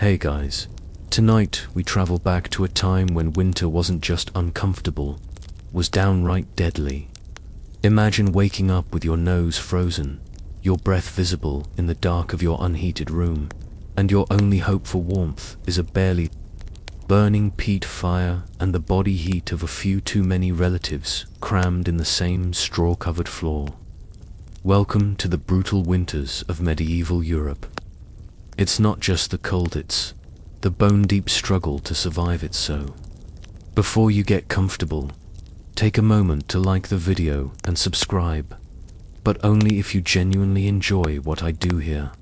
Hey guys, tonight we travel back to a time when winter wasn't just uncomfortable, was downright deadly. Imagine waking up with your nose frozen, your breath visible in the dark of your unheated room, and your only hope for warmth is a barely burning peat fire and the body heat of a few too many relatives crammed in the same straw-covered floor. Welcome to the brutal winters of medieval Europe. It's not just the cold, it's the bone-deep struggle to survive it. So, before you get comfortable, take a moment to like the video and subscribe, but only if you genuinely enjoy what I do here.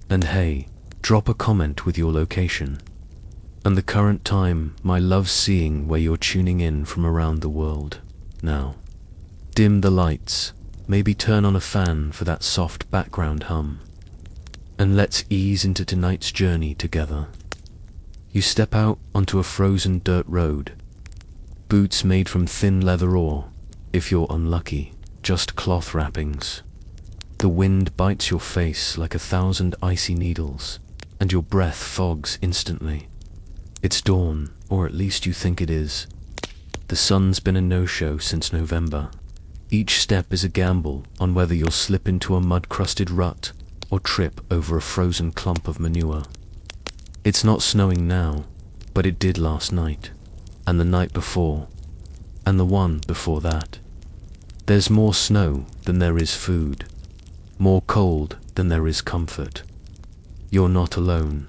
And hey, drop a comment with your location and the current time. My love seeing where you're tuning in from around the world. Now, dim the lights, maybe turn on a fan for that soft background hum, and let's ease into tonight's journey together. You step out onto a frozen dirt road, boots made from thin leather or, if you're unlucky, just cloth wrappings. The wind bites your face like 1,000 icy needles, and your breath fogs instantly. It's dawn, or at least you think it is. The sun's been a no-show since November. Each step is a gamble on whether you'll slip into a mud-crusted rut or trip over a frozen clump of manure. It's not snowing now, but it did last night, and the night before, and the one before that. There's more snow than there is food, more cold than there is comfort. You're not alone.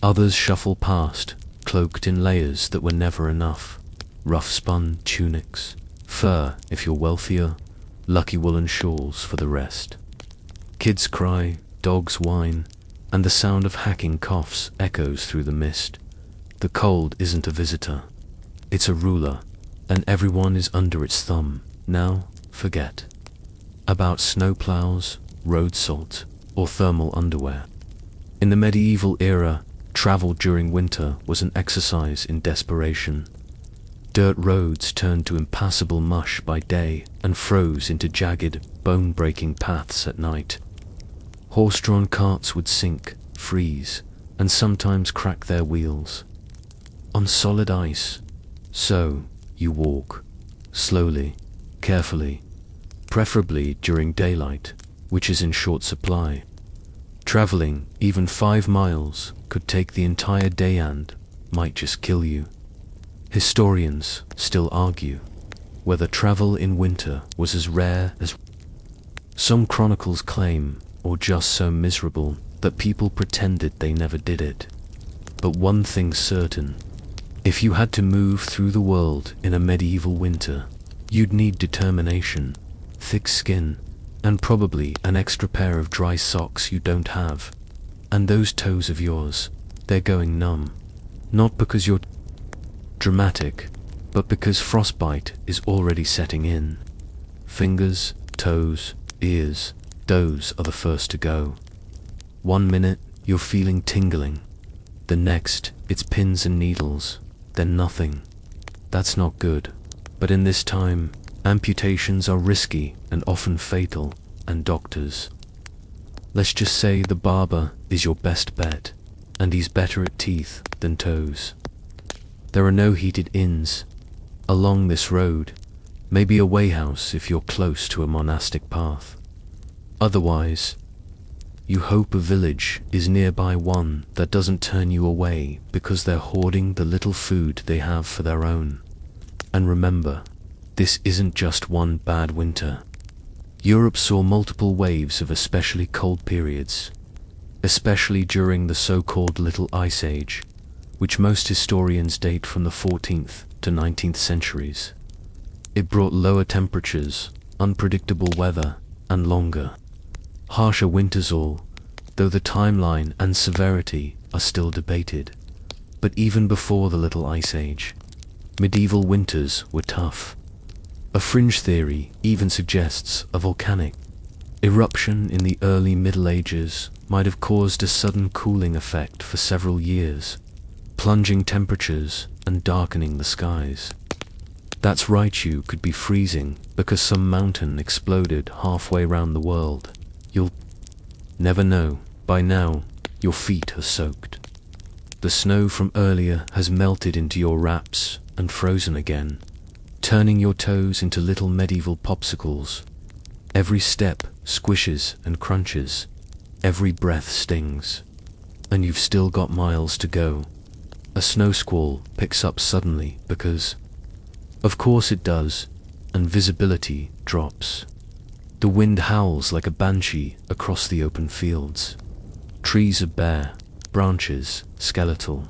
Others shuffle past, cloaked in layers that were never enough. Rough-spun tunics, fur if you're wealthier, lucky woolen shawls for the rest. Kids cry, dogs whine, and the sound of hacking coughs echoes through the mist. The cold isn't a visitor, it's a ruler, and everyone is under its thumb. Now, forget about snowplows, road salt, or thermal underwear. In the medieval era, travel during winter was an exercise in desperation. Dirt roads turned to impassable mush by day and froze into jagged, bone-breaking paths at night. Horse-drawn carts would sink, freeze, and sometimes crack their wheels on solid ice. So, you walk, slowly, carefully, preferably during daylight, which is in short supply. Traveling even 5 miles could take the entire day and might just kill you. Historians still argue whether travel in winter was as rare as some chronicles claim, or just so miserable that people pretended they never did it. But one thing's certain: if you had to move through the world in a medieval winter, you'd need determination, thick skin, and probably an extra pair of dry socks you don't have. And those toes of yours, they're going numb. Not because you're dramatic, but because frostbite is already setting in. Fingers, toes, ears, those are the first to go. 1 minute, you're feeling tingling. The next, it's pins and needles, then nothing. That's not good. But in this time, amputations are risky and often fatal, and doctors, let's just say the barber is your best bet, and he's better at teeth than toes. There are no heated inns along this road, maybe a wayhouse if you're close to a monastic path. Otherwise, you hope a village is nearby, one that doesn't turn you away because they're hoarding the little food they have for their own. And remember, this isn't just one bad winter. Europe saw multiple waves of especially cold periods, especially during the so-called Little Ice Age, which most historians date from the 14th to 19th centuries. It brought lower temperatures, unpredictable weather, and longer, harsher winters, all, though the timeline and severity are still debated. But even before the Little Ice Age, medieval winters were tough. A fringe theory even suggests a volcanic eruption in the early Middle Ages might have caused a sudden cooling effect for several years, plunging temperatures and darkening the skies. That's right, you could be freezing because some mountain exploded halfway round the world. You'll never know. By now, your feet are soaked. The snow from earlier has melted into your wraps and frozen again, turning your toes into little medieval popsicles. Every step squishes and crunches, every breath stings, and you've still got miles to go. A snow squall picks up suddenly because, of course it does, and visibility drops. The wind howls like a banshee across the open fields. Trees are bare, branches skeletal.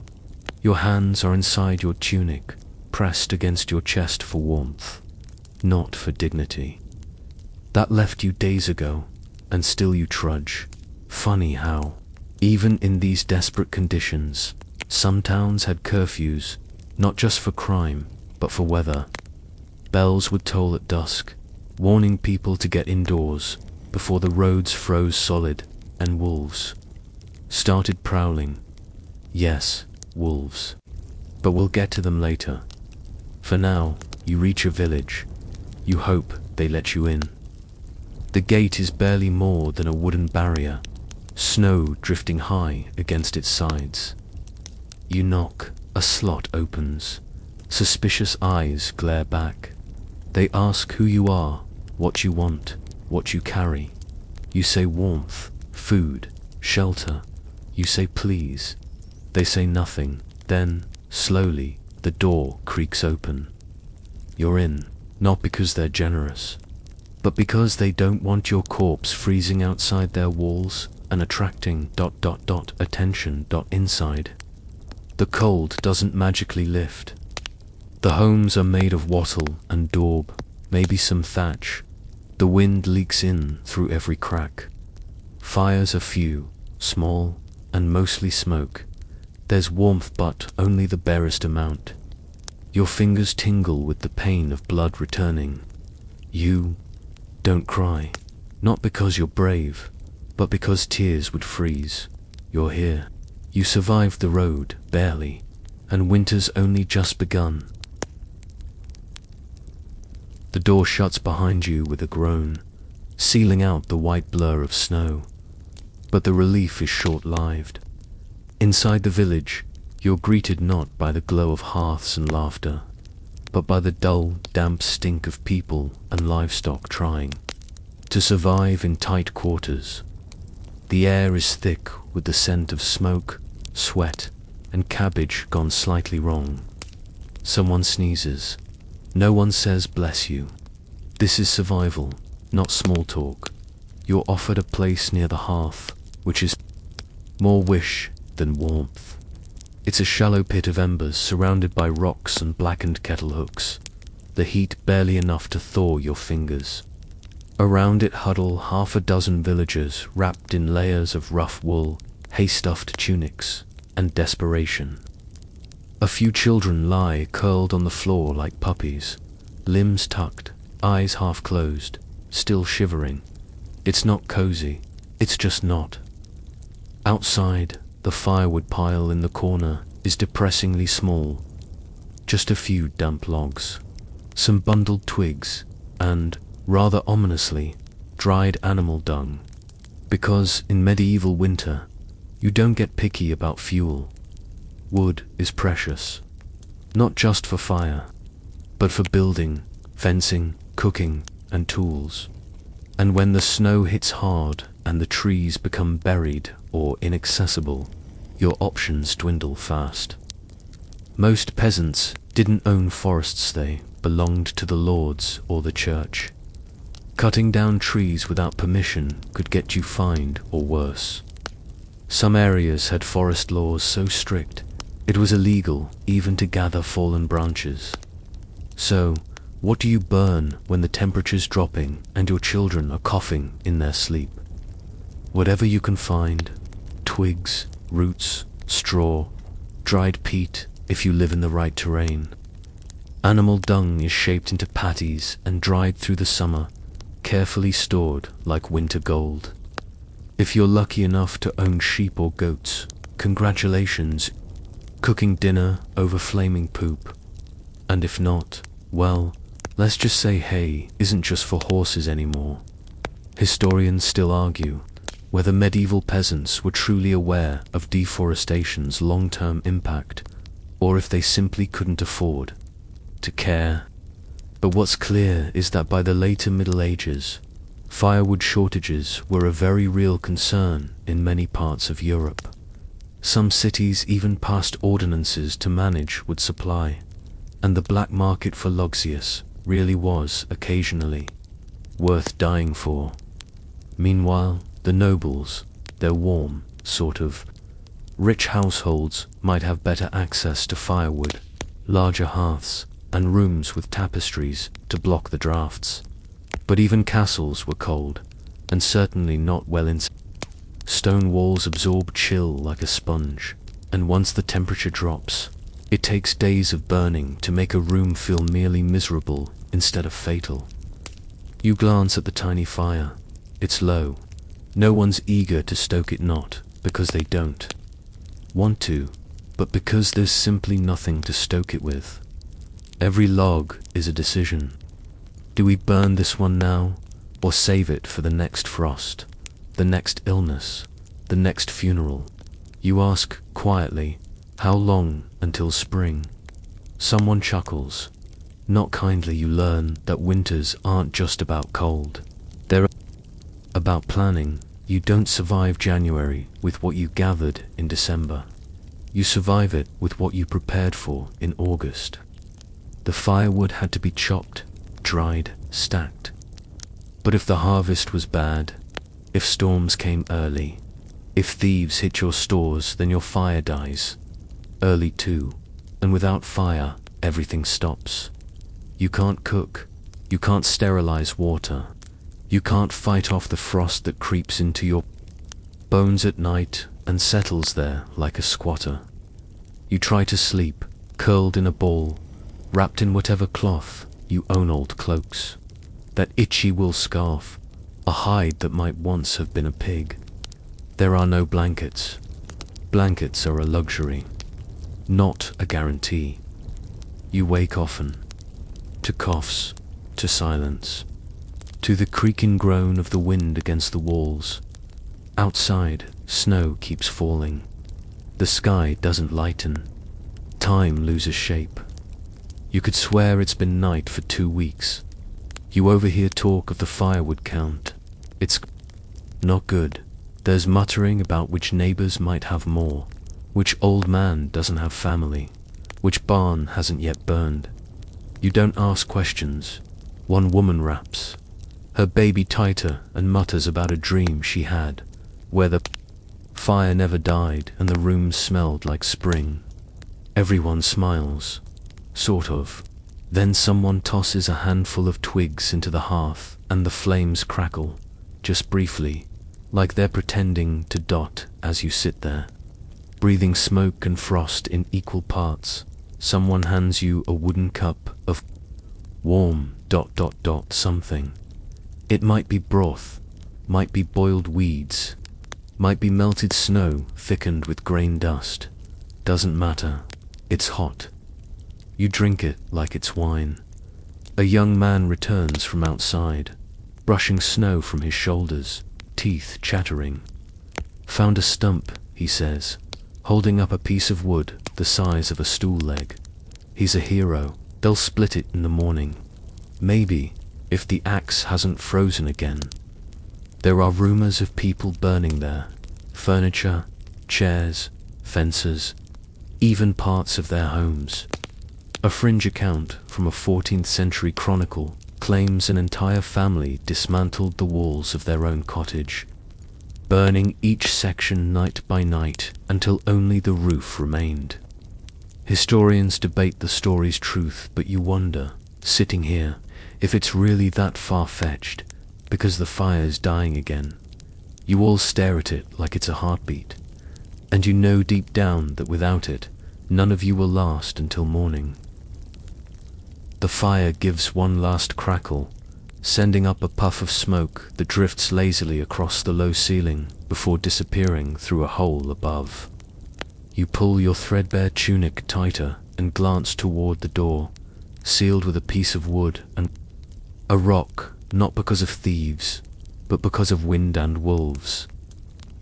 Your hands are inside your tunic, pressed against your chest for warmth, not for dignity. That left you days ago, and still you trudge. Funny how, even in these desperate conditions, some towns had curfews, not just for crime, but for weather. Bells would toll at dusk, warning people to get indoors before the roads froze solid and wolves started prowling. Yes, wolves. But we'll get to them later. For now, you reach a village. You hope they let you in. The gate is barely more than a wooden barrier, snow drifting high against its sides. You knock, a slot opens. Suspicious eyes glare back. They ask who you are, what you want, what you carry. You say warmth, food, shelter. You say please. They say nothing. Then, slowly, the door creaks open. You're in, not because they're generous, but because they don't want your corpse freezing outside their walls and attracting ... attention ... inside. The cold doesn't magically lift. The homes are made of wattle and daub, maybe some thatch. The wind leaks in through every crack. Fires are few, small, and mostly smoke. There's warmth, but only the barest amount. Your fingers tingle with the pain of blood returning. You don't cry, not because you're brave, but because tears would freeze. You're here. You survived the road, barely, and winter's only just begun. The door shuts behind you with a groan, sealing out the white blur of snow. But the relief is short-lived. Inside the village, you're greeted not by the glow of hearths and laughter, but by the dull, damp stink of people and livestock trying to survive in tight quarters. The air is thick with the scent of smoke, sweat, and cabbage gone slightly wrong. Someone sneezes. No one says bless you. This is survival, not small talk. You're offered a place near the hearth, which is more wish than warmth. It's a shallow pit of embers surrounded by rocks and blackened kettle hooks, the heat barely enough to thaw your fingers. Around it huddle half a dozen villagers wrapped in layers of rough wool, hay-stuffed tunics, and desperation. A few children lie curled on the floor like puppies, limbs tucked, eyes half closed, still shivering. It's not cozy, it's just not. Outside, the firewood pile in the corner is depressingly small. Just a few damp logs, some bundled twigs, and, rather ominously, dried animal dung. Because in medieval winter, you don't get picky about fuel. Wood is precious, not just for fire, but for building, fencing, cooking, and tools. And when the snow hits hard and the trees become buried or inaccessible, your options dwindle fast. Most peasants didn't own forests, they belonged to the lords or the church. Cutting down trees without permission could get you fined or worse. Some areas had forest laws so strict it was illegal even to gather fallen branches. So, what do you burn when the temperature's dropping and your children are coughing in their sleep? Whatever you can find: twigs, roots, straw, dried peat if you live in the right terrain. Animal dung is shaped into patties and dried through the summer, carefully stored like winter gold. If you're lucky enough to own sheep or goats, congratulations, cooking dinner over flaming poop. And if not, well, let's just say hay isn't just for horses anymore. Historians still argue, whether medieval peasants were truly aware of deforestation's long-term impact, or if they simply couldn't afford to care. But what's clear is that by the later Middle Ages, firewood shortages were a very real concern in many parts of Europe. Some cities even passed ordinances to manage wood supply, and the black market for logs really was occasionally worth dying for. Meanwhile, the nobles, their warm, sort of rich households, might have better access to firewood, larger hearths, and rooms with tapestries to block the drafts. But even castles were cold, and certainly not well insulated. Stone walls absorb chill like a sponge, and once the temperature drops, it takes days of burning to make a room feel merely miserable instead of fatal. You glance at the tiny fire. It's low. No one's eager to stoke it, not because they don't want to, but because there's simply nothing to stoke it with. Every log is a decision. Do we burn this one now, or save it for the next frost, the next illness, the next funeral? You ask quietly, how long until spring? Someone chuckles. Not kindly. You learn that winters aren't just about cold. They're about planning. You don't survive January with what you gathered in December. You survive it with what you prepared for in August. The firewood had to be chopped, dried, stacked. But if the harvest was bad, if storms came early, if thieves hit your stores, then your fire dies early too. And without fire, everything stops. You can't cook. You can't sterilize water. You can't fight off the frost that creeps into your bones at night and settles there like a squatter. You try to sleep, curled in a ball, wrapped in whatever cloth you own, old cloaks, that itchy wool scarf, a hide that might once have been a pig. There are no blankets. Blankets are a luxury, not a guarantee. You wake often, to coughs, to silence, to the creaking groan of the wind against the walls. Outside, snow keeps falling. The sky doesn't lighten. Time loses shape. You could swear it's been night for 2 weeks. You overhear talk of the firewood count. It's not good. There's muttering about which neighbors might have more, which old man doesn't have family, which barn hasn't yet burned. You don't ask questions. One woman raps her baby tighter and mutters about a dream she had, where the fire never died and the room smelled like spring. Everyone smiles, sort of. Then someone tosses a handful of twigs into the hearth and the flames crackle, just briefly, like they're pretending to dot as you sit there, breathing smoke and frost in equal parts. Someone hands you a wooden cup of warm ... something. It might be broth, might be boiled weeds, might be melted snow thickened with grain dust. Doesn't matter. It's hot. You drink it like it's wine. A young man returns from outside, brushing snow from his shoulders, teeth chattering. Found a stump, he says, holding up a piece of wood the size of a stool leg. He's a hero. They'll split it in the morning. Maybe, if the axe hasn't frozen again. There are rumors of people burning there. Furniture, chairs, fences, even parts of their homes. A fringe account from a 14th century chronicle claims an entire family dismantled the walls of their own cottage, burning each section night by night until only the roof remained. Historians debate the story's truth, but you wonder, sitting here, if it's really that far-fetched, because the fire's dying again. You all stare at it like it's a heartbeat, and you know deep down that without it, none of you will last until morning. The fire gives one last crackle, sending up a puff of smoke that drifts lazily across the low ceiling before disappearing through a hole above. You pull your threadbare tunic tighter and glance toward the door, sealed with a piece of wood and a rock, not because of thieves, but because of wind and wolves.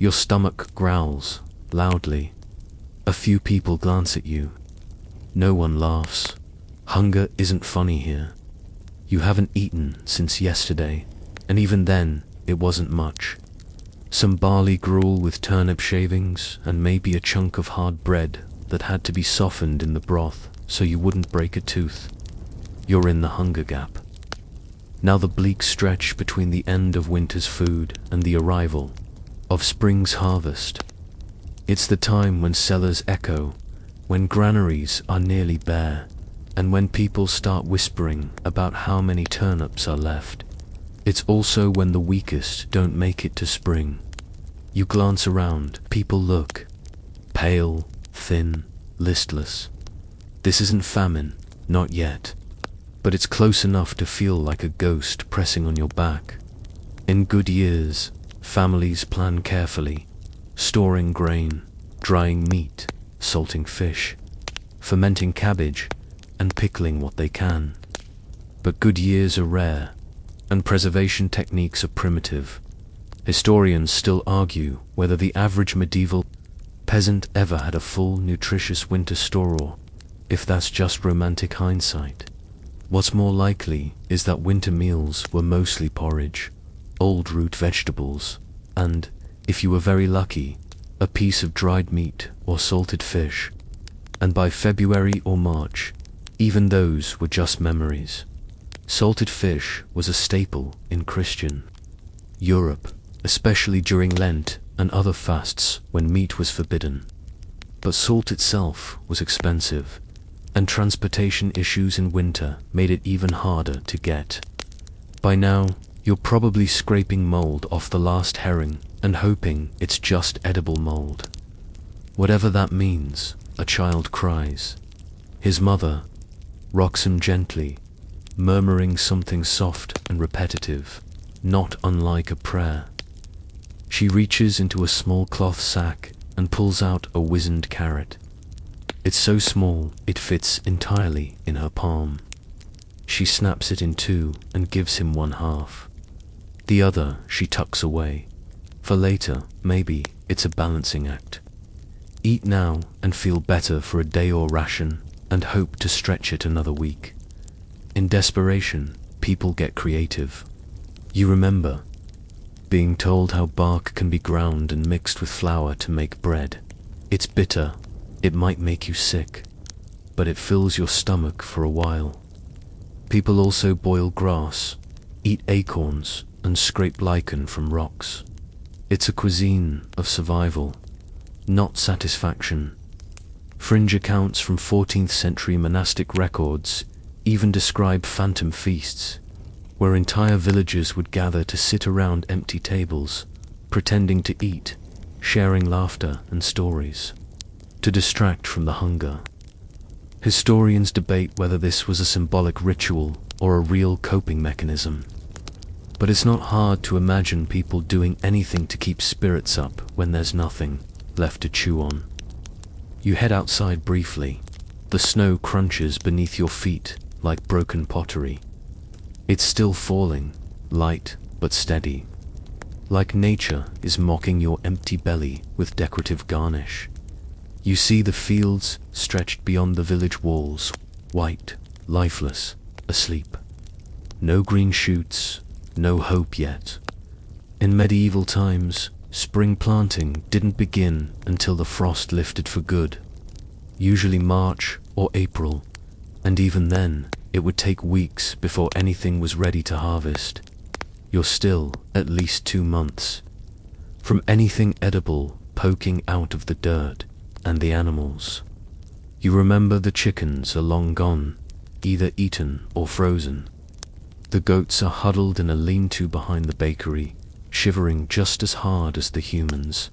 Your stomach growls loudly. A few people glance at you. No one laughs. Hunger isn't funny here. You haven't eaten since yesterday, and even then, it wasn't much. Some barley gruel with turnip shavings, and maybe a chunk of hard bread that had to be softened in the broth so you wouldn't break a tooth. You're in the hunger gap. Now the bleak stretch between the end of winter's food and the arrival of spring's harvest. It's the time when cellars echo, when granaries are nearly bare, and when people start whispering about how many turnips are left. It's also when the weakest don't make it to spring. You glance around, people look pale, thin, listless. This isn't famine, not yet, but it's close enough to feel like a ghost pressing on your back. In good years, families plan carefully, storing grain, drying meat, salting fish, fermenting cabbage, and pickling what they can. But good years are rare, and preservation techniques are primitive. Historians still argue whether the average medieval peasant ever had a full, nutritious winter store, or if that's just romantic hindsight. What's more likely is that winter meals were mostly porridge, old root vegetables, and, if you were very lucky, a piece of dried meat or salted fish. And by February or March, even those were just memories. Salted fish was a staple in Christian Europe, especially during Lent and other fasts when meat was forbidden. But salt itself was expensive, and transportation issues in winter made it even harder to get. By now, you're probably scraping mold off the last herring and hoping it's just edible mold. Whatever that means, a child cries. His mother rocks him gently, murmuring something soft and repetitive, not unlike a prayer. She reaches into a small cloth sack and pulls out a wizened carrot. It's so small it fits entirely in her palm. She snaps it in two and gives him one half. The other she tucks away. For later, maybe it's a balancing act. Eat now and feel better for a day or ration, and hope to stretch it another week. In desperation, people get creative. You remember being told how bark can be ground and mixed with flour to make bread. It's bitter, it might make you sick, but it fills your stomach for a while. People also boil grass, eat acorns, and scrape lichen from rocks. It's a cuisine of survival, not satisfaction. Fringe accounts from 14th century monastic records even describe phantom feasts, where entire villages would gather to sit around empty tables, pretending to eat, sharing laughter and stories, to distract from the hunger. Historians debate whether this was a symbolic ritual or a real coping mechanism. But it's not hard to imagine people doing anything to keep spirits up when there's nothing left to chew on. You head outside briefly. The snow crunches beneath your feet like broken pottery. It's still falling, light but steady, like nature is mocking your empty belly with decorative garnish. You see the fields stretched beyond the village walls, white, lifeless, asleep. No green shoots, no hope yet. In medieval times, spring planting didn't begin until the frost lifted for good, usually March or April, and even then, it would take weeks before anything was ready to harvest. You're still at least 2 months from anything edible poking out of the dirt and the animals. You remember the chickens are long gone, either eaten or frozen. The goats are huddled in a lean-to behind the bakery, shivering just as hard as the humans.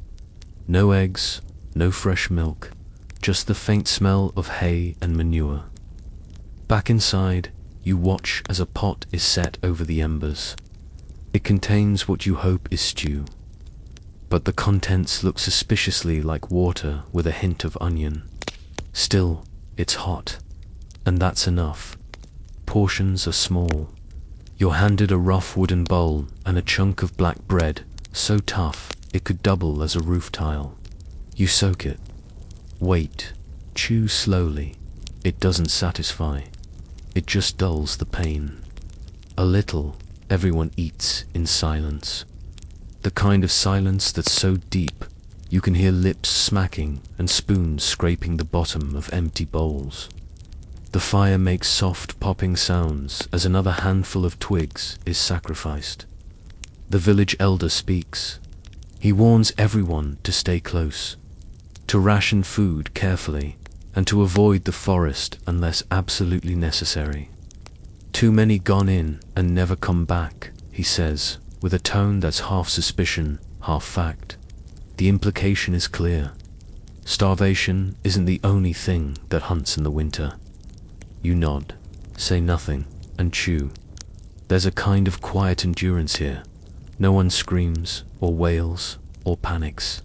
No eggs, no fresh milk, just the faint smell of hay and manure. Back inside, you watch as a pot is set over the embers. It contains what you hope is stew, but the contents look suspiciously like water with a hint of onion. Still, it's hot, and that's enough. Portions are small. You're handed a rough wooden bowl and a chunk of black bread, so tough It could double as a roof tile. You soak it. Wait. Chew slowly. It doesn't satisfy. It just dulls the pain. A little, everyone eats in silence. The kind of silence that's so deep, you can hear lips smacking and spoons scraping the bottom of empty bowls. The fire makes soft popping sounds as another handful of twigs is sacrificed. The village elder speaks. He warns everyone to stay close, to ration food carefully, and to avoid the forest unless absolutely necessary. Too many gone in and never come back, he says, with a tone that's half suspicion, half fact. The implication is clear. Starvation isn't the only thing that hunts in the winter. You nod, say nothing, and chew. There's a kind of quiet endurance here. No one screams, or wails, or panics.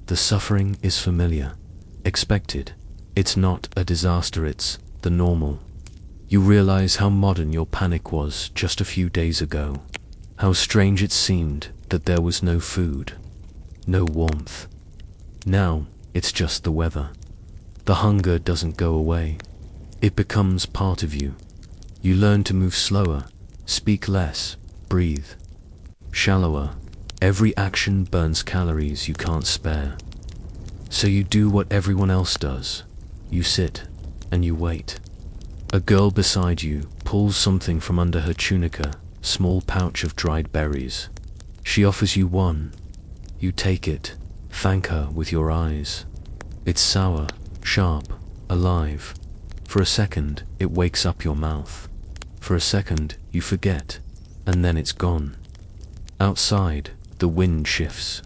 The suffering is familiar, expected. It's not a disaster, it's the normal. You realize how modern your panic was just a few days ago. How strange it seemed that there was no food, no warmth. Now, it's just the weather. The hunger doesn't go away. It becomes part of you. You learn to move slower, speak less, breathe shallower. Every action burns calories you can't spare. So you do what everyone else does. You sit, and you wait. A girl beside you pulls something from under her tunica, small pouch of dried berries. She offers you one. You take it, thank her with your eyes. It's sour, sharp, alive. For a second, it wakes up your mouth. For a second, you forget, and then it's gone. Outside, the wind shifts.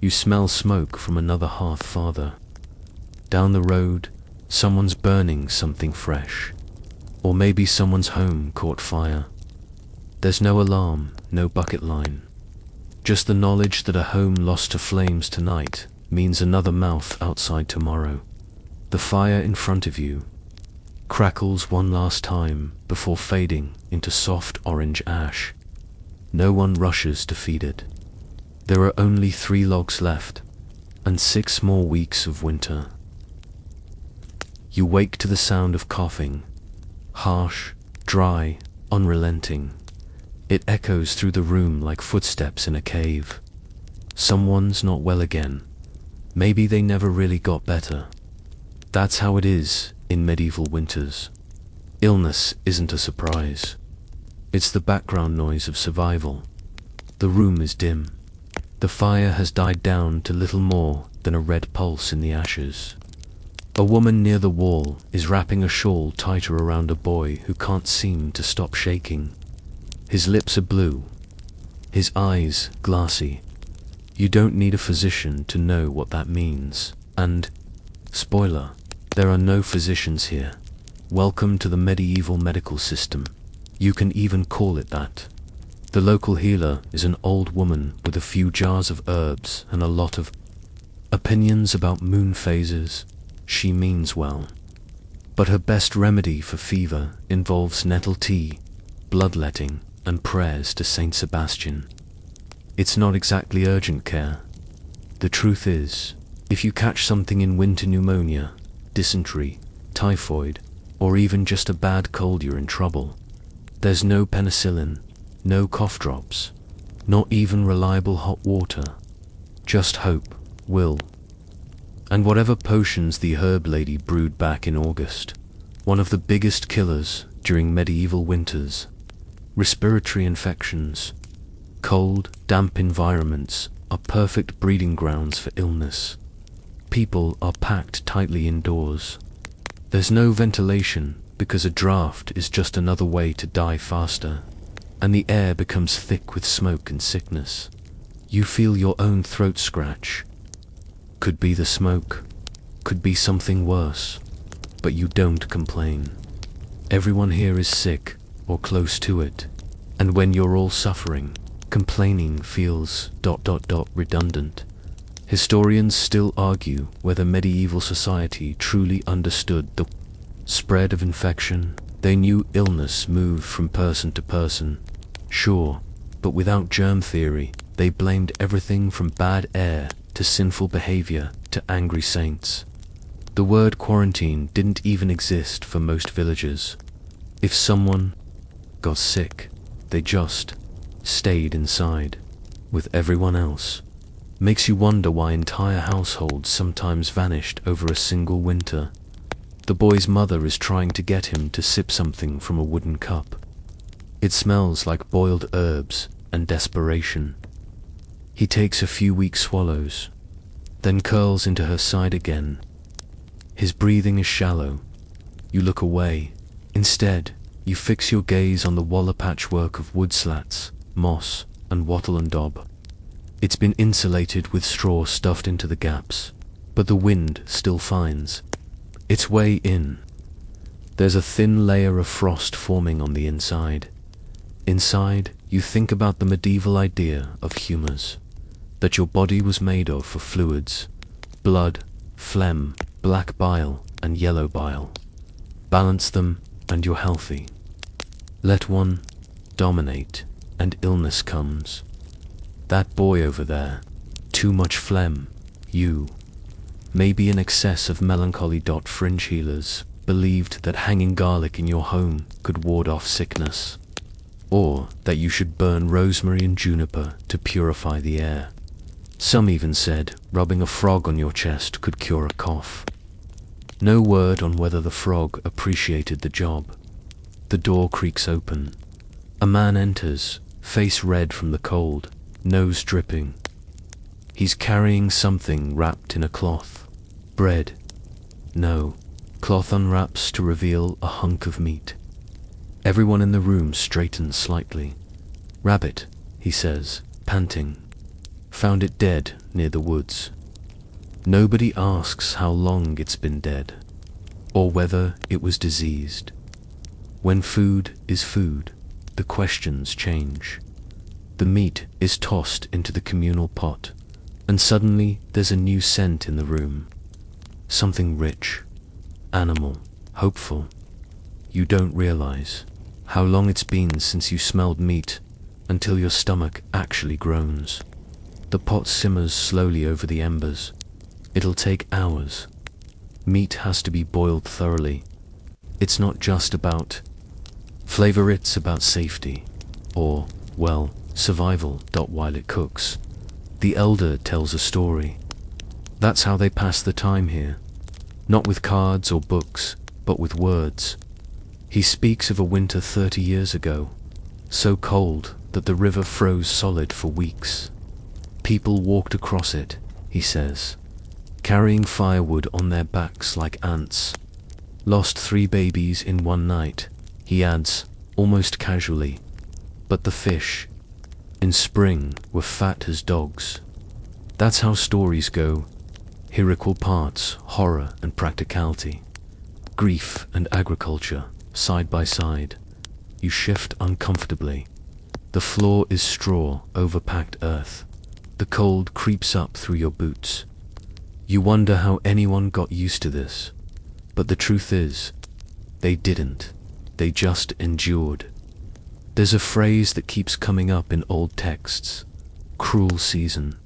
You smell smoke from another hearth farther. Down the road, someone's burning something fresh. Or maybe someone's home caught fire. There's no alarm, no bucket line. Just the knowledge that a home lost to flames tonight means another mouth outside tomorrow. The fire in front of you crackles one last time before fading into soft orange ash. No one rushes to feed it. There are only 3 logs left, and 6 more weeks of winter. You wake to the sound of coughing, harsh, dry, unrelenting. It echoes through the room like footsteps in a cave. Someone's not well again. Maybe they never really got better. That's how it is in medieval winters. Illness isn't a surprise. It's the background noise of survival. The room is dim. The fire has died down to little more than a red pulse in the ashes. A woman near the wall is wrapping a shawl tighter around a boy who can't seem to stop shaking. His lips are blue, his eyes glassy. You don't need a physician to know what that means. And, spoiler, there are no physicians here. Welcome to the medieval medical system. You can even call it that. The local healer is an old woman with a few jars of herbs and a lot of opinions about moon phases. She means well. But her best remedy for fever involves nettle tea, bloodletting, and prayers to Saint Sebastian. It's not exactly urgent care. The truth is, if you catch something in winter pneumonia, dysentery, typhoid, or even just a bad cold, you're in trouble. There's no penicillin, no cough drops, not even reliable hot water. Just hope, will, and whatever potions the herb lady brewed back in August. One of the biggest killers during medieval winters. Respiratory infections. Cold, damp environments are perfect breeding grounds for illness. People are packed tightly indoors. There's no ventilation because a draft is just another way to die faster, and the air becomes thick with smoke and sickness. You feel your own throat scratch. Could be the smoke, could be something worse, but you don't complain. Everyone here is sick or close to it, and when you're all suffering, complaining feels ... redundant. Historians still argue whether medieval society truly understood the spread of infection. They knew illness moved from person to person, sure, but without germ theory, They blamed everything from bad air to sinful behavior to angry saints. The word quarantine didn't even exist for most villagers. If someone got sick, they just stayed inside with everyone else. Makes you wonder why entire households sometimes vanished over a single winter. The boy's mother is trying to get him to sip something from a wooden cup. It smells like boiled herbs and desperation. He takes a few weak swallows, then curls into her side again. His breathing is shallow. You look away. Instead, you fix your gaze on the walla patchwork of wood slats, moss, and wattle and daub. It's been insulated with straw stuffed into the gaps, but the wind still finds its way in. There's a thin layer of frost forming on the inside. Inside, you think about the medieval idea of humours, that your body was made of for fluids, blood, phlegm, black bile, and yellow bile. Balance them, and you're healthy. Let one dominate, and illness comes. That boy over there, too much phlegm, you. Maybe an excess of melancholy. Fringe healers believed that hanging garlic in your home could ward off sickness, or that you should burn rosemary and juniper to purify the air. Some even said rubbing a frog on your chest could cure a cough. No word on whether the frog appreciated the job. The door creaks open. A man enters, face red from the cold, nose dripping. He's carrying something wrapped in a cloth. Bread. No. Cloth unwraps to reveal a hunk of meat. Everyone in the room straightens slightly. Rabbit, he says, panting. Found it dead near the woods. Nobody asks how long it's been dead, or whether it was diseased. When food is food, the questions change. The meat is tossed into the communal pot, and suddenly there's a new scent in the room. Something rich, animal, hopeful. You don't realize how long it's been since you smelled meat until your stomach actually groans. The pot simmers slowly over the embers. It'll take hours. Meat has to be boiled thoroughly. It's not just about flavor, it's about safety, or, well, survival. While it cooks, the elder tells a story. That's how they pass the time here. Not with cards or books, but with words. He speaks of a winter 30 years ago, so cold that the river froze solid for weeks. People walked across it, he says, carrying firewood on their backs like ants. Lost 3 babies in one night, he adds, almost casually. But the fish, in spring, were fat as dogs. That's how stories go. Heroical parts, horror and practicality. Grief and agriculture, side by side. You shift uncomfortably. The floor is straw over packed earth. The cold creeps up through your boots. You wonder how anyone got used to this. But the truth is, they didn't. They just endured. There's a phrase that keeps coming up in old texts. Cruel season.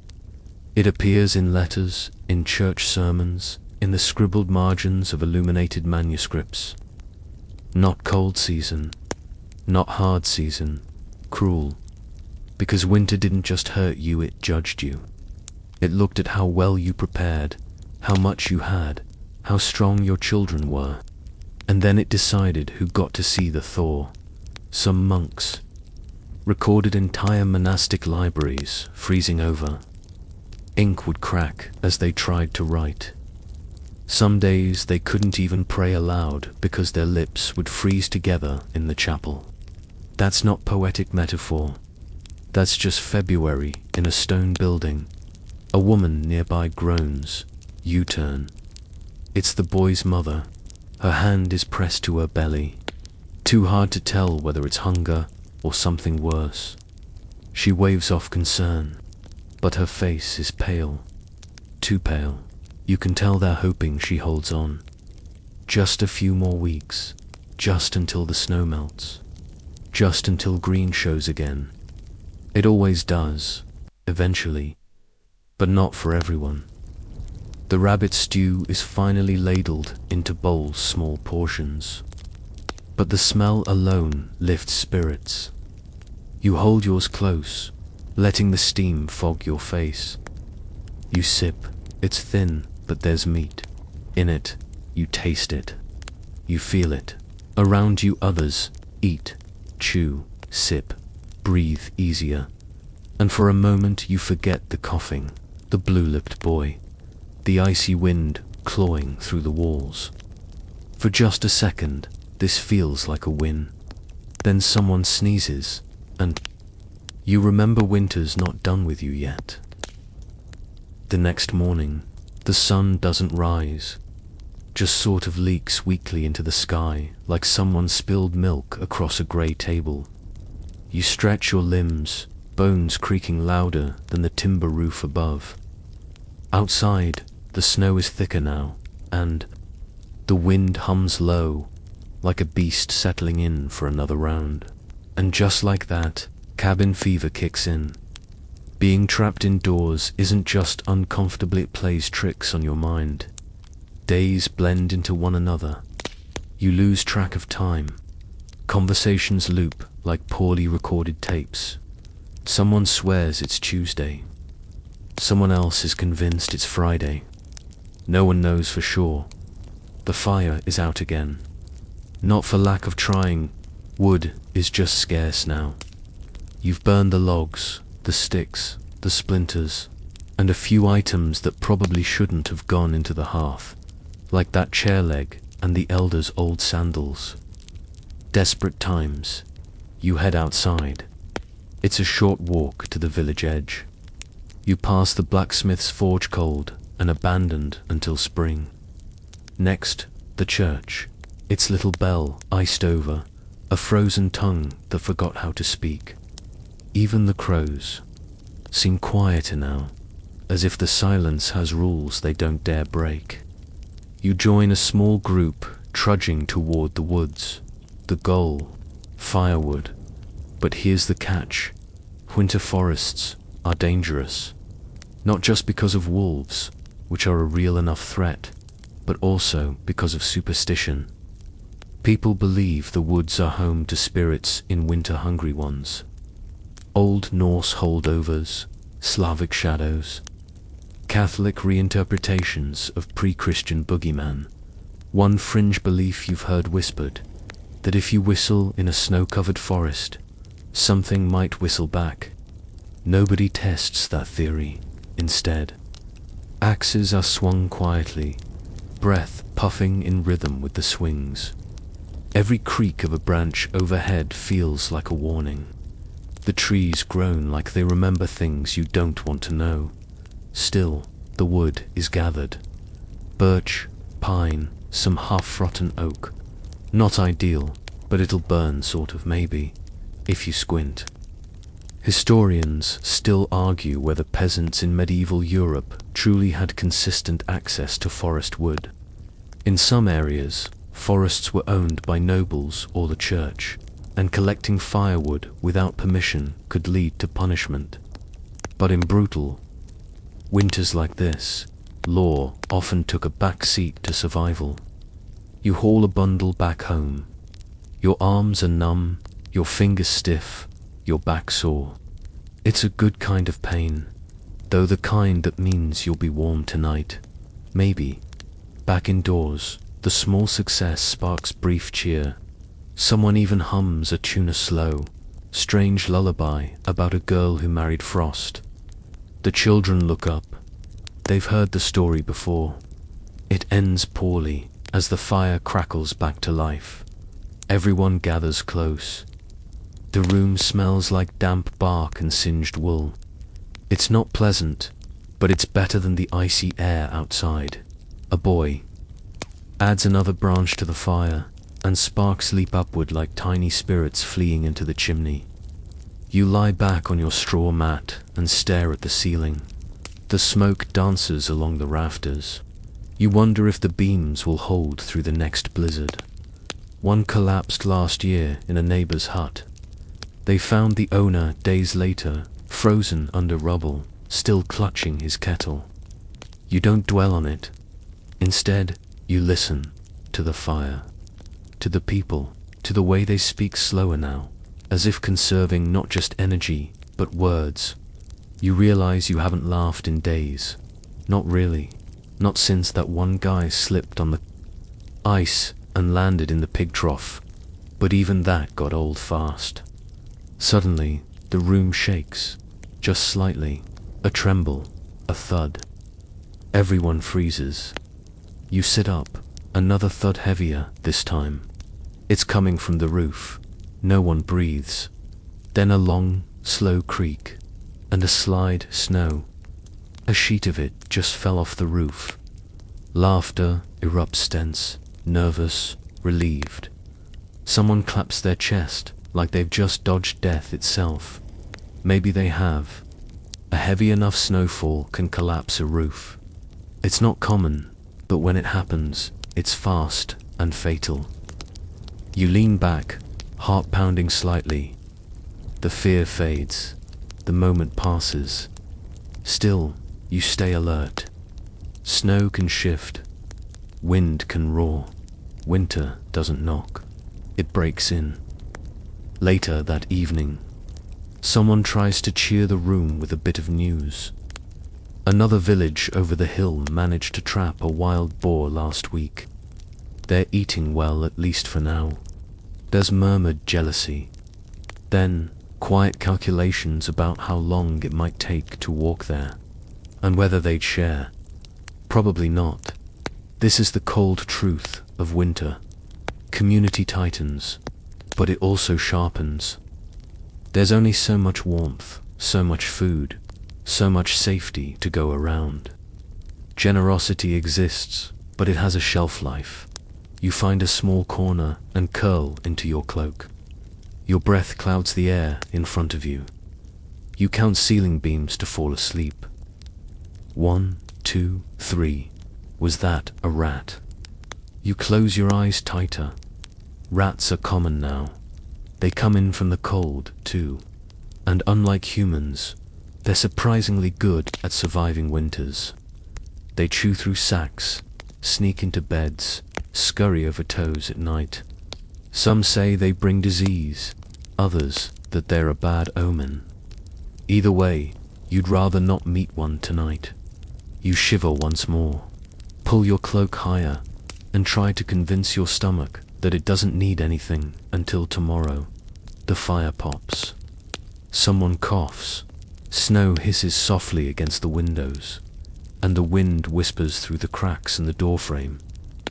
It appears in letters, in church sermons, in the scribbled margins of illuminated manuscripts. Not cold season. Not hard season. Cruel. Because winter didn't just hurt you, it judged you. It looked at how well you prepared, how much you had, how strong your children were. And then it decided who got to see the Thaw. Some monks. Recorded entire monastic libraries, freezing over. Ink would crack as they tried to write. Some days they couldn't even pray aloud because their lips would freeze together in the chapel. That's not poetic metaphor. That's just February in a stone building. A woman nearby groans. U-turn. It's the boy's mother. Her hand is pressed to her belly. Too hard to tell whether it's hunger or something worse. She waves off concern, but her face is pale. Too pale. You can tell they're hoping she holds on. Just a few more weeks. Just until the snow melts. Just until green shows again. It always does. eventually, but not for everyone. The rabbit stew is finally ladled into bowls, small portions. But the smell alone lifts spirits. You hold yours close, letting the steam fog your face. You sip, it's thin, but there's meat. In it, you taste it. You feel it. Around you others eat, chew, sip, breathe easier. And for a moment you forget the coughing, the blue-lipped boy, the icy wind clawing through the walls. For just a second, this feels like a win. Then someone sneezes, and you remember winter's not done with you yet. The next morning, the sun doesn't rise, just sort of leaks weakly into the sky like someone spilled milk across a grey table. You stretch your limbs, bones creaking louder than the timber roof above. Outside, the snow is thicker now, and the wind hums low, like a beast settling in for another round. And just like that, cabin fever kicks in. Being trapped indoors isn't just uncomfortable, it plays tricks on your mind. Days blend into one another. You lose track of time. Conversations loop like poorly recorded tapes. Someone swears it's Tuesday. Someone else is convinced it's Friday. No one knows for sure. The fire is out again. Not for lack of trying. Wood is just scarce now. You've burned the logs, the sticks, the splinters, and a few items that probably shouldn't have gone into the hearth, like that chair leg and the elder's old sandals. Desperate times. You head outside. It's a short walk to the village edge. You pass the blacksmith's forge, cold and abandoned until spring. Next, the church, its little bell iced over, a frozen tongue that forgot how to speak. Even the crows seem quieter now, as if the silence has rules they don't dare break. You join a small group trudging toward the woods. The goal, firewood. But here's the catch. Winter forests are dangerous. Not just because of wolves, which are a real enough threat, but also because of superstition. People believe the woods are home to spirits in winter hungry ones. Old Norse holdovers, Slavic shadows, Catholic reinterpretations of pre-Christian boogeyman. One fringe belief you've heard whispered, that if you whistle in a snow-covered forest, something might whistle back. Nobody tests that theory. Instead, axes are swung quietly, breath puffing in rhythm with the swings. Every creak of a branch overhead feels like a warning. The trees groan like they remember things you don't want to know. Still, the wood is gathered. Birch, pine, some half-rotten oak. Not ideal, but it'll burn sort of maybe, if you squint. Historians still argue whether peasants in medieval Europe truly had consistent access to forest wood. In some areas, forests were owned by nobles or the church, and collecting firewood without permission could lead to punishment. But in brutal winters like this, law often took a back seat to survival. You haul a bundle back home. Your arms are numb, your fingers stiff, your back sore. It's a good kind of pain, though the kind that means you'll be warm tonight. Maybe. Back indoors, the small success sparks brief cheer. Someone even hums a tune, a slow, strange lullaby about a girl who married Frost. The children look up. They've heard the story before. It ends poorly as the fire crackles back to life. Everyone gathers close. The room smells like damp bark and singed wool. It's not pleasant, but it's better than the icy air outside. A boy adds another branch to the fire, and sparks leap upward like tiny spirits fleeing into the chimney. You lie back on your straw mat and stare at the ceiling. The smoke dances along the rafters. You wonder if the beams will hold through the next blizzard. One collapsed last year in a neighbor's hut. They found the owner days later, frozen under rubble, still clutching his kettle. You don't dwell on it. Instead, you listen to the fire, to the people, to the way they speak slower now, as if conserving not just energy, but words. You realize you haven't laughed in days. Not really. Not since that one guy slipped on the ice and landed in the pig trough. But even that got old fast. Suddenly, the room shakes, just slightly, a tremble, a thud. Everyone freezes. You sit up, another thud heavier this time. It's coming from the roof. No one breathes. Then a long, slow creak, and a slide snow. A sheet of it just fell off the roof. Laughter erupts tense, nervous, relieved. Someone claps their chest like they've just dodged death itself. Maybe they have. A heavy enough snowfall can collapse a roof. It's not common, but when it happens, it's fast and fatal. You lean back, heart pounding slightly. The fear fades. The moment passes. Still, you stay alert. Snow can shift. Wind can roar. Winter doesn't knock. It breaks in. Later that evening, someone tries to cheer the room with a bit of news. Another village over the hill managed to trap a wild boar last week. They're eating well, at least for now. There's murmured jealousy. Then, quiet calculations about how long it might take to walk there, and whether they'd share. Probably not. This is the cold truth of winter. Community tightens, but it also sharpens. There's only so much warmth, so much food, so much safety to go around. Generosity exists, but it has a shelf life. You find a small corner and curl into your cloak. Your breath clouds the air in front of you. You count ceiling beams to fall asleep. 1, 2, 3. Was that a rat? You close your eyes tighter. Rats are common now. They come in from the cold, too. And unlike humans, they're surprisingly good at surviving winters. They chew through sacks, sneak into beds, scurry over toes at night. Some say they bring disease, others that they're a bad omen. Either way, you'd rather not meet one tonight. You shiver once more, pull your cloak higher, and try to convince your stomach that it doesn't need anything until tomorrow. The fire pops. Someone coughs. Snow hisses softly against the windows, and the wind whispers through the cracks in the doorframe,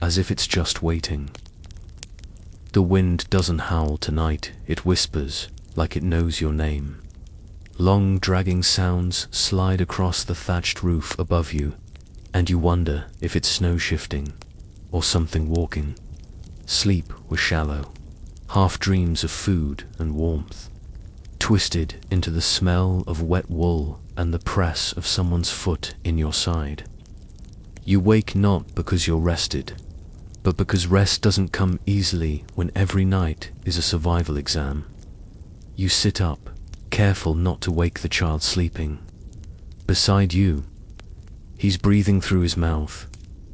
as if it's just waiting. The wind doesn't howl tonight, it whispers, like it knows your name. Long dragging sounds slide across the thatched roof above you, and you wonder if it's snow shifting, or something walking. Sleep was shallow, half dreams of food and warmth, twisted into the smell of wet wool and the press of someone's foot in your side. You wake not because you're rested, but because rest doesn't come easily when every night is a survival exam. You sit up, careful not to wake the child sleeping. Beside you, he's breathing through his mouth,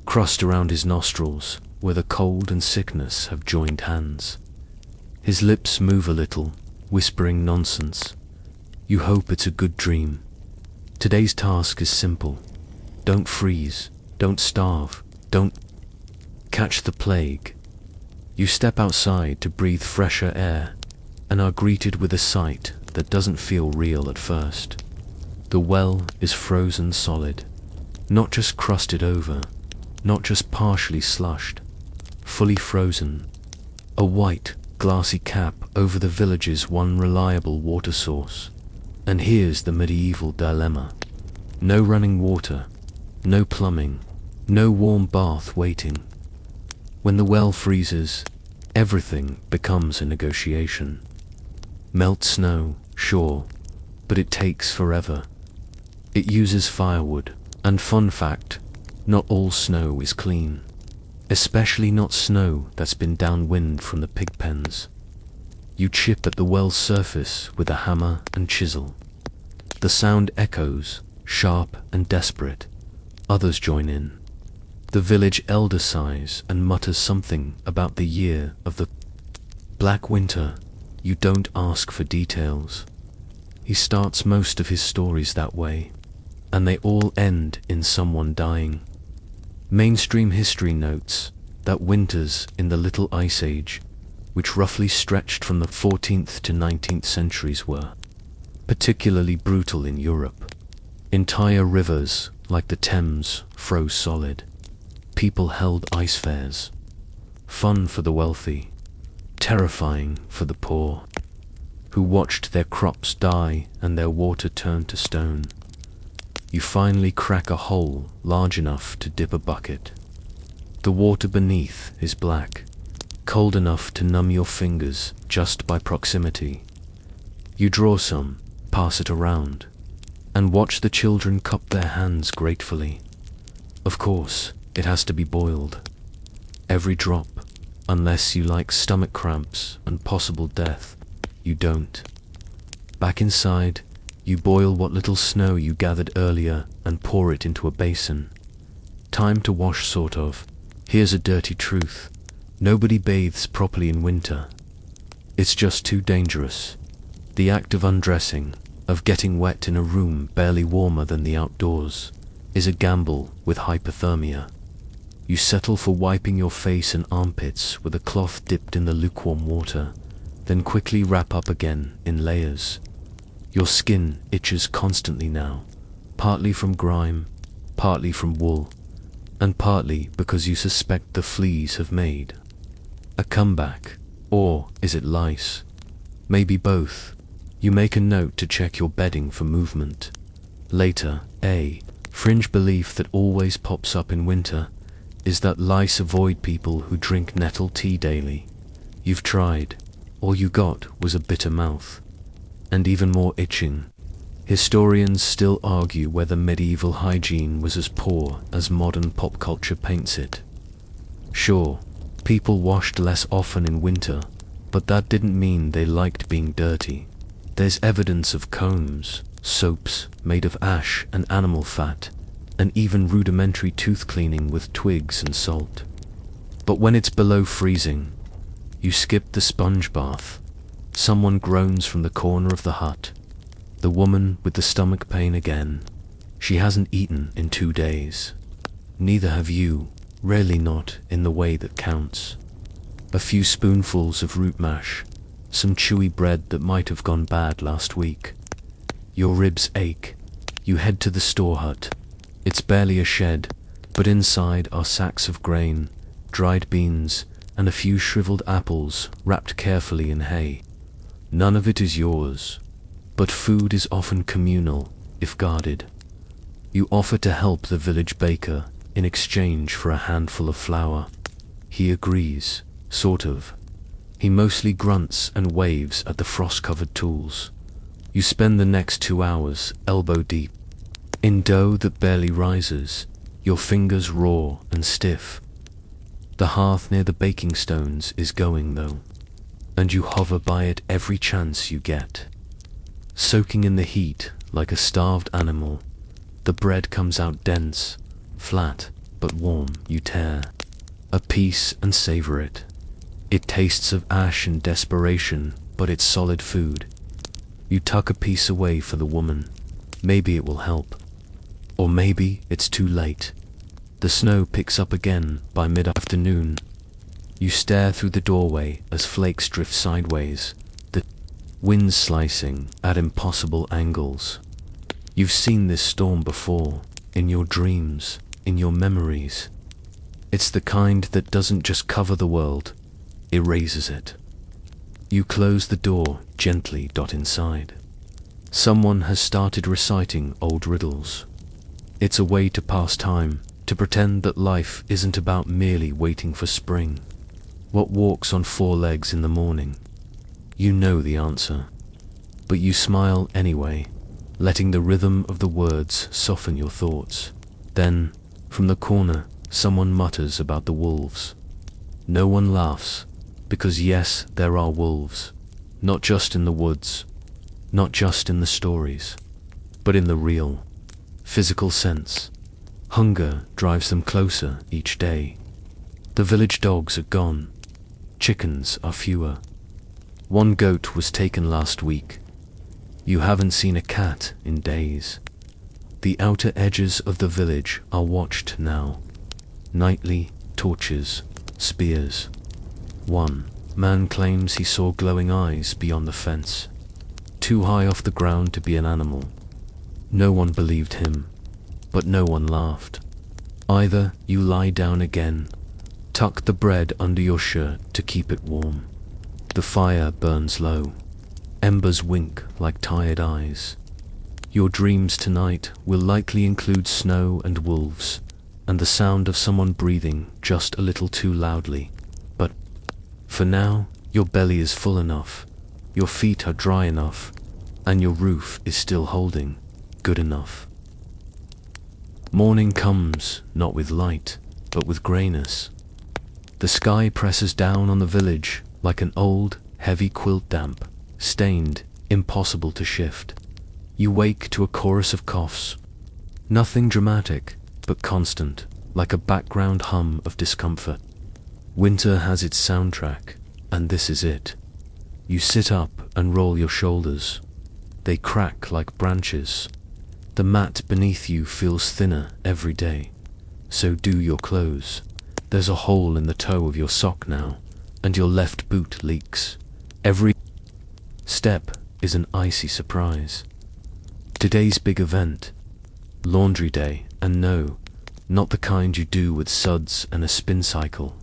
crust around his nostrils, where the cold and sickness have joined hands. His lips move a little, whispering nonsense. You hope it's a good dream. Today's task is simple. Don't freeze, don't starve, don't catch the plague. You step outside to breathe fresher air, and are greeted with a sight that doesn't feel real at first. The well is frozen solid, not just crusted over, not just partially slushed, fully frozen. A white, glassy cap over the village's one reliable water source. And here's the medieval dilemma. No running water, no plumbing, no warm bath waiting. When the well freezes, everything becomes a negotiation. Melt snow, sure, but it takes forever. It uses firewood, and fun fact, not all snow is clean. Especially not snow that's been downwind from the pig pens. You chip at the well's surface with a hammer and chisel. The sound echoes, sharp and desperate. Others join in. The village elder sighs and mutters something about the year of the black winter. You don't ask for details. He starts most of his stories that way, and they all end in someone dying. Mainstream history notes that winters in the Little Ice Age, which roughly stretched from the 14th to 19th centuries, were particularly brutal in Europe. Entire rivers, like the Thames, froze solid. People held ice fairs. Fun for the wealthy, terrifying for the poor, who watched their crops die and their water turn to stone. You finally crack a hole large enough to dip a bucket. The water beneath is black, cold enough to numb your fingers just by proximity. You draw some, pass it around, and watch the children cup their hands gratefully. Of course, it has to be boiled. Every drop, unless you like stomach cramps and possible death. You don't. Back inside, you boil what little snow you gathered earlier and pour it into a basin. Time to wash, sort of. Here's a dirty truth. Nobody bathes properly in winter. It's just too dangerous. The act of undressing, of getting wet in a room barely warmer than the outdoors, is a gamble with hypothermia. You settle for wiping your face and armpits with a cloth dipped in the lukewarm water, then quickly wrap up again in layers. Your skin itches constantly now, partly from grime, partly from wool, and partly because you suspect the fleas have made a comeback. Or is it lice? Maybe both. You make a note to check your bedding for movement. Later, a fringe belief that always pops up in winter is that lice avoid people who drink nettle tea daily. You've tried. All you got was a bitter mouth, and even more itching. Historians still argue whether medieval hygiene was as poor as modern pop culture paints it. Sure, people washed less often in winter, but that didn't mean they liked being dirty. There's evidence of combs, soaps made of ash and animal fat, and even rudimentary tooth cleaning with twigs and salt. But when it's below freezing, you skip the sponge bath. Someone groans from the corner of the hut. The woman with the stomach pain again. She hasn't eaten in 2 days. Neither have you, rarely not in the way that counts. A few spoonfuls of root mash, some chewy bread that might have gone bad last week. Your ribs ache. You head to the store hut. It's barely a shed, but inside are sacks of grain, dried beans, and a few shriveled apples wrapped carefully in hay. None of it is yours, but food is often communal, if guarded. You offer to help the village baker in exchange for a handful of flour. He agrees, sort of. He mostly grunts and waves at the frost-covered tools. You spend the next 2 hours elbow deep in dough that barely rises, your fingers raw and stiff. The hearth near the baking stones is going though, and you hover by it every chance you get. Soaking in the heat like a starved animal, the bread comes out dense, flat, but warm. You tear a piece and savor it. It tastes of ash and desperation, but it's solid food. You tuck a piece away for the woman. Maybe it will help. Or maybe it's too late. The snow picks up again by mid-afternoon. You stare through the doorway as flakes drift sideways, the wind slicing at impossible angles. You've seen this storm before, in your dreams, in your memories. It's the kind that doesn't just cover the world, erases it. You close the door gently. Inside, someone has started reciting old riddles. It's a way to pass time, to pretend that life isn't about merely waiting for spring. What walks on 4 legs in the morning? You know the answer, but you smile anyway, letting the rhythm of the words soften your thoughts. Then, from the corner, someone mutters about the wolves. No one laughs, because yes, there are wolves. Not just in the woods, not just in the stories. but in the real, physical sense. Hunger drives them closer each day. The village dogs are gone. Chickens are fewer. One goat was taken last week. You haven't seen a cat in days. The outer edges of the village are watched now. Nightly torches, spears. One man claims he saw glowing eyes beyond the fence, too high off the ground to be an animal. No one believed him, but no one laughed. Either you lie down again, tuck the bread under your shirt to keep it warm. The fire burns low. Embers wink like tired eyes. Your dreams tonight will likely include snow and wolves, and the sound of someone breathing just a little too loudly. But for now, your belly is full enough, your feet are dry enough, and your roof is still holding good enough. Morning comes, not with light, but with greyness. The sky presses down on the village like an old, heavy quilt damp, stained, impossible to shift. You wake to a chorus of coughs. Nothing dramatic, but constant, like a background hum of discomfort. Winter has its soundtrack, and this is it. You sit up and roll your shoulders. They crack like branches. The mat beneath you feels thinner every day. So do your clothes. There's a hole in the toe of your sock now, and your left boot leaks. Every step is an icy surprise. Today's big event, laundry day, and no, not the kind you do with suds and a spin cycle.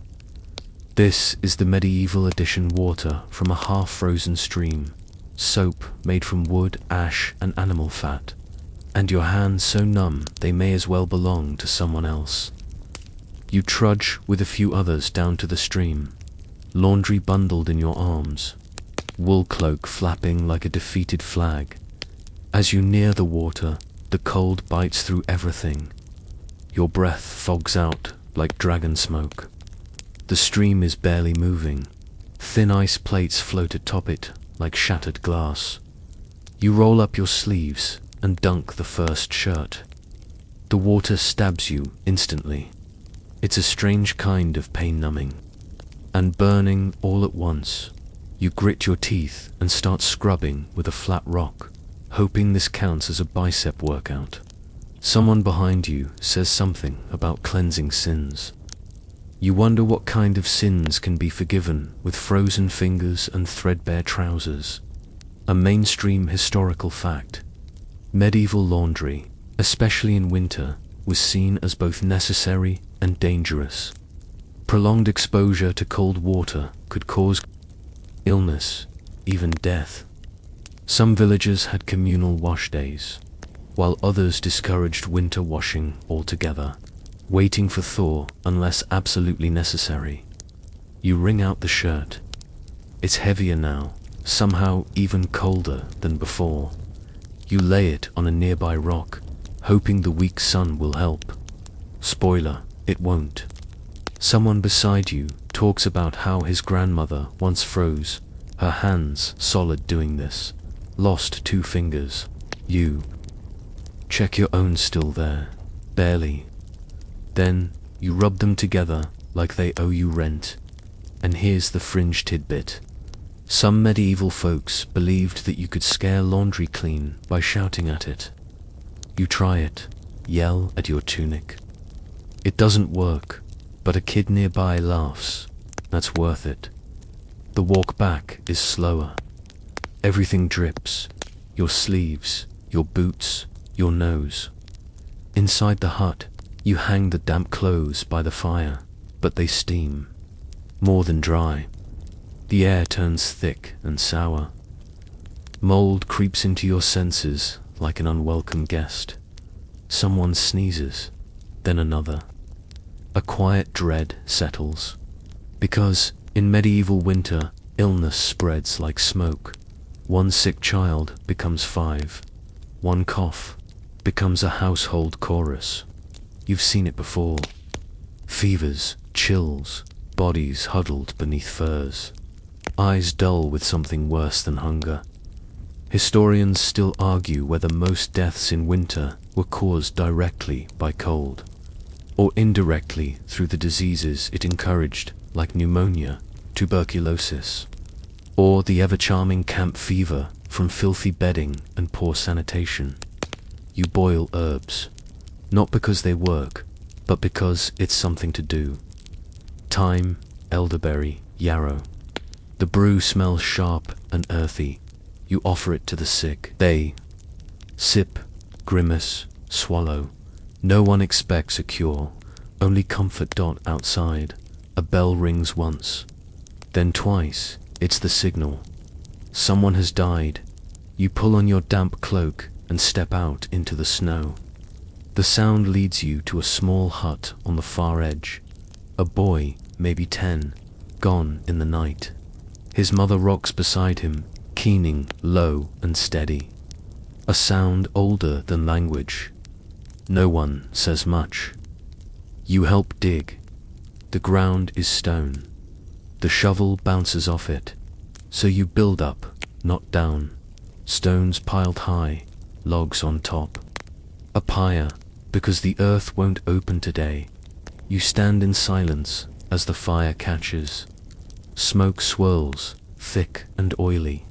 This is the medieval edition water from a half-frozen stream, soap made from wood, ash, and animal fat, and your hands so numb they may as well belong to someone else. You trudge with a few others down to the stream, laundry bundled in your arms, wool cloak flapping like a defeated flag. As you near the water, the cold bites through everything. Your breath fogs out like dragon smoke. The stream is barely moving. Thin ice plates float atop it like shattered glass. You roll up your sleeves and dunk the first shirt. The water stabs you instantly. It's a strange kind of pain-numbing. And burning all at once, you grit your teeth and start scrubbing with a flat rock, hoping this counts as a bicep workout. Someone behind you says something about cleansing sins. You wonder what kind of sins can be forgiven with frozen fingers and threadbare trousers. A mainstream historical fact. Medieval laundry, especially in winter, was seen as both necessary and dangerous. Prolonged exposure to cold water could cause illness, even death. Some villagers had communal wash days, while others discouraged winter washing altogether, waiting for Thaw unless absolutely necessary. You wring out the shirt. It's heavier now, somehow even colder than before. You lay it on a nearby rock, hoping the weak sun will help. Spoiler, it won't. Someone beside you talks about how his grandmother once froze, her hands solid doing this, lost 2 fingers. You check your own still there, barely. Then you rub them together like they owe you rent. And here's the fringe tidbit. Some medieval folks believed that you could scare laundry clean by shouting at it. You try it, yell at your tunic. It doesn't work, but a kid nearby laughs. That's worth it. The walk back is slower. Everything drips. Your sleeves, your boots, your nose. Inside the hut, you hang the damp clothes by the fire, but they steam. More than dry. The air turns thick and sour. Mold creeps into your senses like an unwelcome guest. Someone sneezes, then another. A quiet dread settles. Because in medieval winter, illness spreads like smoke. One sick child becomes 5. One cough becomes a household chorus. You've seen it before. Fevers, chills, bodies huddled beneath furs. Eyes dull with something worse than hunger. Historians still argue whether most deaths in winter were caused directly by cold, or indirectly through the diseases it encouraged, like pneumonia, tuberculosis, or the ever-charming camp fever from filthy bedding and poor sanitation. You boil herbs, not because they work, but because it's something to do. Thyme, elderberry, yarrow. The brew smells sharp and earthy. You offer it to the sick. They sip, grimace, swallow. No one expects a cure, only comfort. Outside, a bell rings once, then twice. It's the signal. Someone has died. You pull on your damp cloak and step out into the snow. The sound leads you to a small hut on the far edge. A boy, maybe 10, gone in the night. His mother rocks beside him, keening, low and steady. A sound older than language. No one says much. You help dig. The ground is stone. The shovel bounces off it. So you build up, not down. Stones piled high, logs on top. A pyre, because the earth won't open today. You stand in silence as the fire catches. Smoke swirls, thick and oily.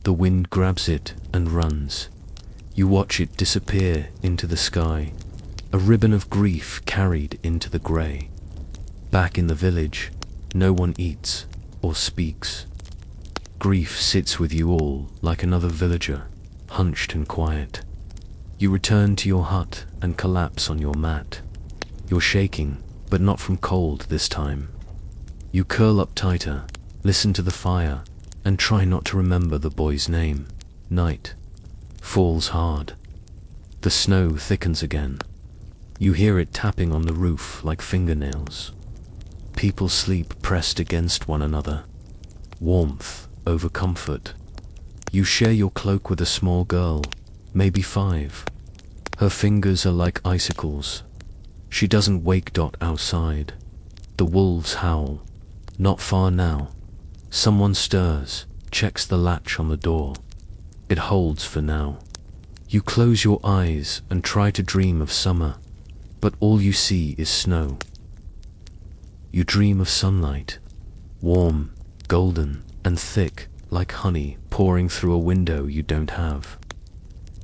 The wind grabs it and runs. You watch it disappear into the sky, a ribbon of grief carried into the grey. Back in the village, no one eats or speaks. Grief sits with you all like another villager, hunched and quiet. You return to your hut and collapse on your mat. You're shaking, but not from cold this time. You curl up tighter, listen to the fire, and try not to remember the boy's name. Night falls hard. The snow thickens again. You hear it tapping on the roof like fingernails. People sleep pressed against one another. Warmth over comfort. You share your cloak with a small girl, maybe 5. Her fingers are like icicles. She doesn't wake. Outside. The wolves howl. Not far now. Someone stirs, checks the latch on the door. It holds for now. You close your eyes and try to dream of summer, but all you see is snow. You dream of sunlight, warm, golden, and thick, like honey pouring through a window you don't have.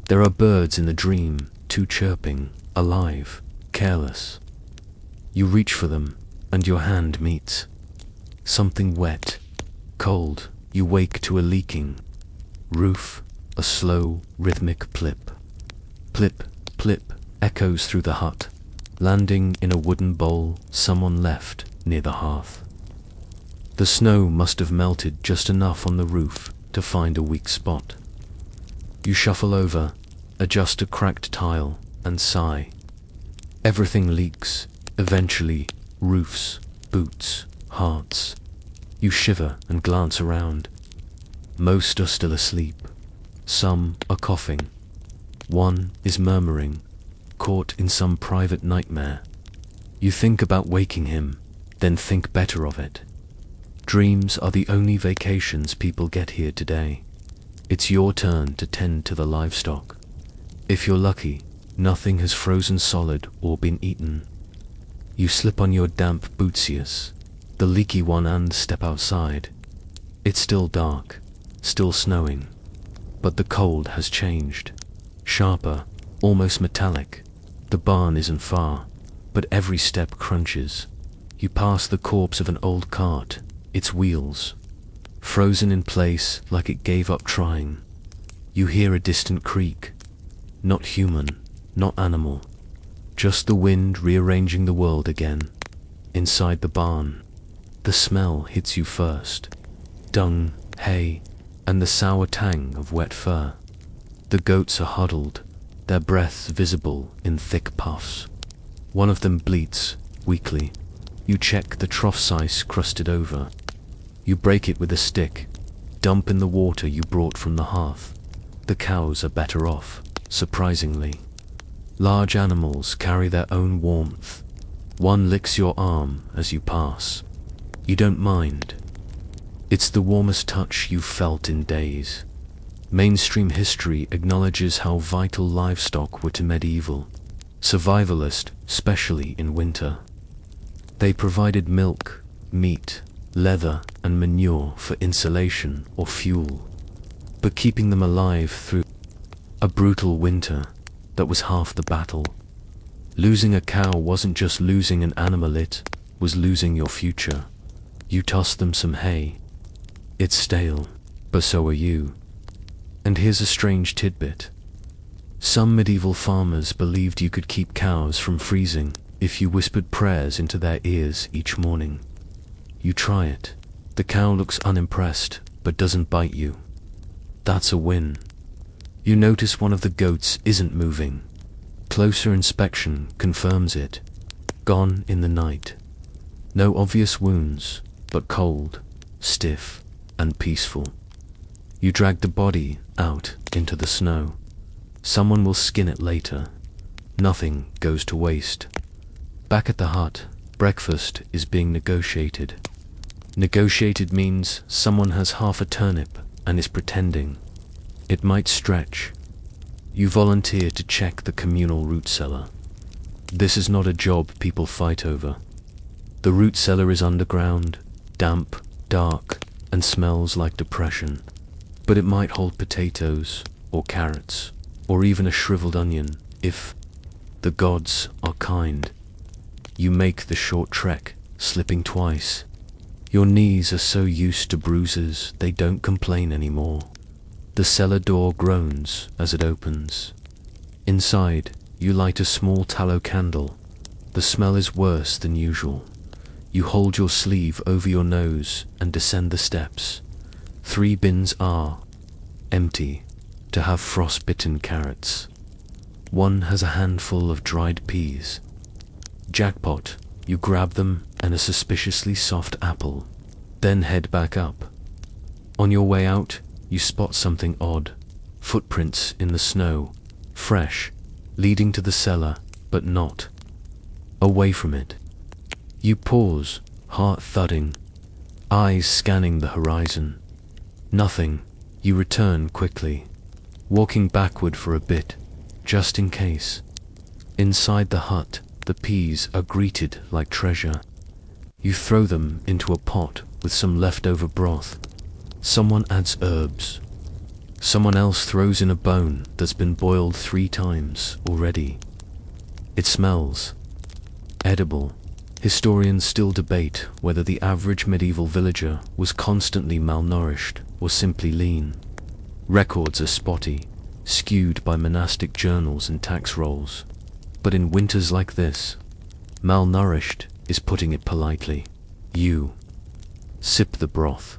There are birds in the dream, too chirping, alive, careless. You reach for them, and your hand meets. Something wet, cold. You wake to a leaking roof, a slow, rhythmic plip. Plip, plip, echoes through the hut, landing in a wooden bowl someone left near the hearth. The snow must have melted just enough on the roof to find a weak spot. You shuffle over, adjust a cracked tile, and sigh. Everything leaks, eventually, roofs, boots, hearts. You shiver and glance around. Most are still asleep. Some are coughing. One is murmuring, caught in some private nightmare. You think about waking him, then think better of it. Dreams are the only vacations people get here today. It's your turn to tend to the livestock. If you're lucky, nothing has frozen solid or been eaten. You slip on your damp bootsius, the leaky one, and step outside. It's still dark, still snowing, but the cold has changed. Sharper, almost metallic. The barn isn't far, but every step crunches. You pass the corpse of an old cart, its wheels frozen in place like it gave up trying. You hear a distant creak. Not human, not animal, just the wind rearranging the world again. Inside the barn, the smell hits you first. Dung, hay, and the sour tang of wet fur. The goats are huddled, their breaths visible in thick puffs. One of them bleats, weakly. You check the trough size crusted over. You break it with a stick, dump in the water you brought from the hearth. The cows are better off, surprisingly. Large animals carry their own warmth. One licks your arm as you pass. You don't mind. It's the warmest touch you've felt in days. Mainstream history acknowledges how vital livestock were to medieval survivalists, especially in winter. They provided milk, meat, leather, and manure for insulation or fuel, but keeping them alive through a brutal winter, that was half the battle. Losing a cow wasn't just losing an animal, it was losing your future. You toss them some hay. It's stale, but so are you. And here's a strange tidbit. Some medieval farmers believed you could keep cows from freezing if you whispered prayers into their ears each morning. You try it. The cow looks unimpressed, but doesn't bite you. That's a win. You notice one of the goats isn't moving. Closer inspection confirms it. Gone in the night. No obvious wounds, but cold, stiff, and peaceful. You drag the body out into the snow. Someone will skin it later. Nothing goes to waste. Back at the hut, breakfast is being negotiated. Negotiated means someone has half a turnip and is pretending. It might stretch. You volunteer to check the communal root cellar. This is not a job people fight over. The root cellar is underground, damp, dark, and smells like depression. But it might hold potatoes, or carrots, or even a shriveled onion, if the gods are kind. You make the short trek, slipping twice. Your knees are so used to bruises, they don't complain anymore. The cellar door groans as it opens. Inside, you light a small tallow candle. The smell is worse than usual. You hold your sleeve over your nose and descend the steps. 3 bins are empty to have frostbitten carrots. One has a handful of dried peas. Jackpot, you grab them and a suspiciously soft apple, then head back up. On your way out, you spot something odd. Footprints in the snow, fresh, leading to the cellar, but not away from it. You pause, heart thudding, eyes scanning the horizon. Nothing. You return quickly, walking backward for a bit, just in case. Inside the hut, the peas are greeted like treasure. You throw them into a pot with some leftover broth. Someone adds herbs. Someone else throws in a bone that's been boiled 3 times already. It smells edible. Historians still debate whether the average medieval villager was constantly malnourished or simply lean. Records are spotty, skewed by monastic journals and tax rolls. But in winters like this, malnourished is putting it politely. You sip the broth.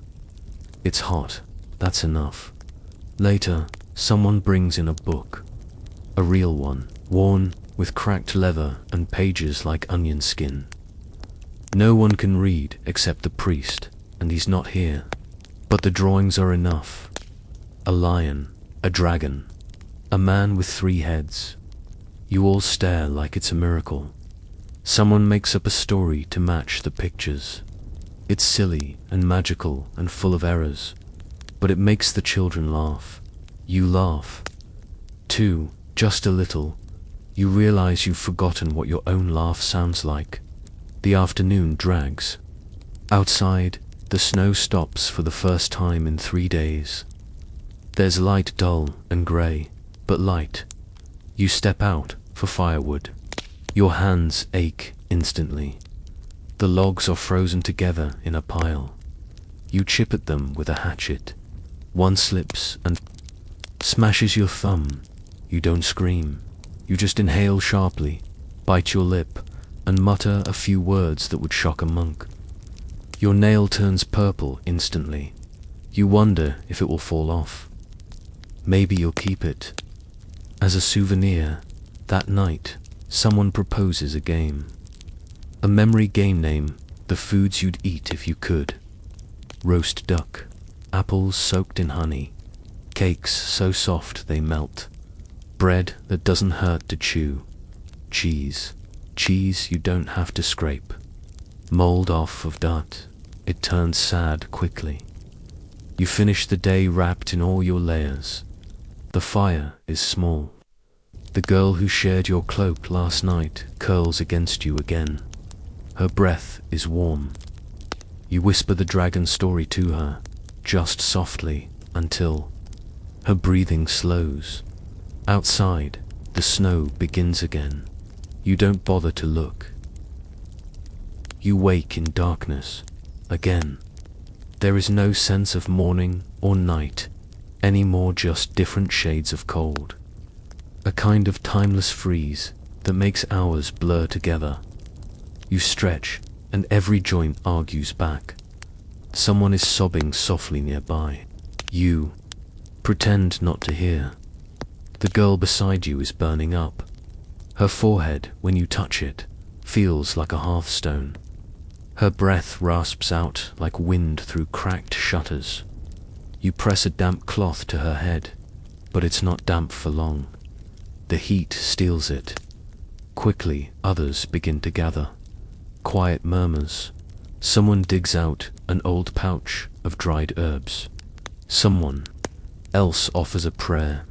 It's hot, that's enough. Later, someone brings in a book. A real one, worn with cracked leather and pages like onion skin. No one can read except the priest, and he's not here. But the drawings are enough. A lion, a dragon, a man with 3 heads. You all stare like it's a miracle. Someone makes up a story to match the pictures. It's silly and magical and full of errors, but it makes the children laugh. You laugh, too, just a little. You realize you've forgotten what your own laugh sounds like. The afternoon drags. Outside, the snow stops for the first time in 3 days. There's light, dull and grey, but light. You step out for firewood. Your hands ache instantly. The logs are frozen together in a pile. You chip at them with a hatchet. One slips and smashes your thumb. You don't scream. You just inhale sharply, bite your lip, and mutter a few words that would shock a monk. Your nail turns purple instantly. You wonder if it will fall off. Maybe you'll keep it. As a souvenir, that night, someone proposes a game. A memory game name, the foods you'd eat if you could. Roast duck, apples soaked in honey, cakes so soft they melt, bread that doesn't hurt to chew, cheese you don't have to scrape. Mold off of dirt, it turns sad quickly. You finish the day wrapped in all your layers. The fire is small. The girl who shared your cloak last night curls against you again. Her breath is warm. You whisper the dragon story to her, just softly, until her breathing slows. Outside, the snow begins again. You don't bother to look. You wake in darkness, again. There is no sense of morning or night, anymore, just different shades of cold. A kind of timeless freeze that makes hours blur together. You stretch, and every joint argues back. Someone is sobbing softly nearby. You pretend not to hear. The girl beside you is burning up. Her forehead, when you touch it, feels like a hearthstone. Her breath rasps out like wind through cracked shutters. You press a damp cloth to her head, but it's not damp for long. The heat steals it. Quickly, others begin to gather. Quiet murmurs. Someone digs out an old pouch of dried herbs. Someone else offers a prayer.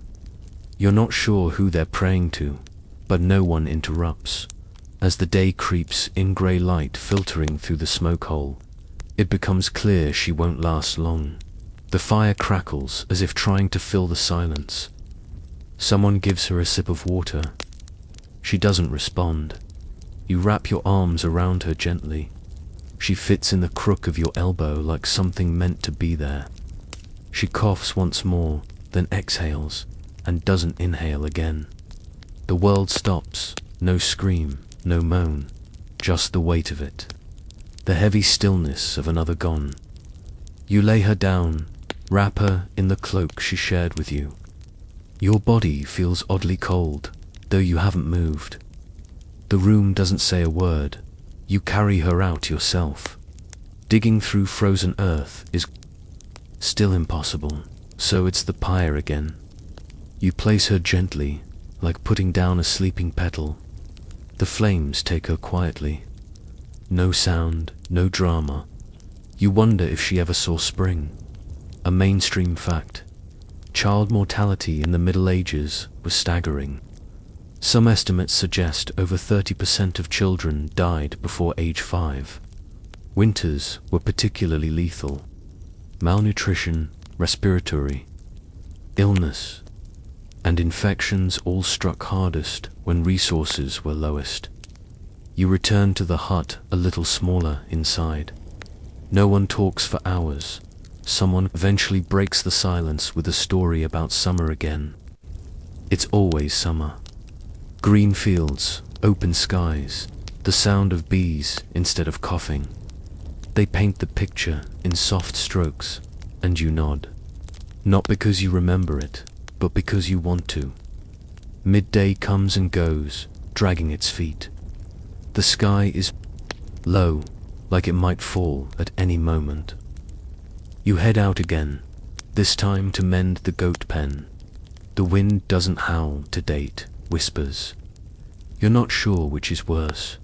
You're not sure who they're praying to, but no one interrupts. As the day creeps in, grey light filtering through the smoke hole, it becomes clear she won't last long. The fire crackles as if trying to fill the silence. Someone gives her a sip of water. She doesn't respond. You wrap your arms around her gently. She fits in the crook of your elbow like something meant to be there. She coughs once more, then exhales, and doesn't inhale again. The world stops. No scream, no moan, just the weight of it. The heavy stillness of another gone. You lay her down, wrap her in the cloak she shared with you. Your body feels oddly cold, though you haven't moved. The room doesn't say a word. You carry her out yourself. Digging through frozen earth is still impossible, so it's the pyre again. You place her gently, like putting down a sleeping petal. The flames take her quietly. No sound, no drama. You wonder if she ever saw spring. A mainstream fact. Child mortality in the Middle Ages was staggering. Some estimates suggest over 30% of children died before age 5. Winters were particularly lethal. Malnutrition, respiratory illness, and infections all struck hardest when resources were lowest. You return to the hut a little smaller inside. No one talks for hours. Someone eventually breaks the silence with a story about summer again. It's always summer. Green fields, open skies, the sound of bees instead of coughing. They paint the picture in soft strokes, and you nod. Not because you remember it, but because you want to. Midday comes and goes, dragging its feet. The sky is low, like it might fall at any moment. You head out again, this time to mend the goat pen. The wind doesn't howl to date, whispers. You're not sure which is worse.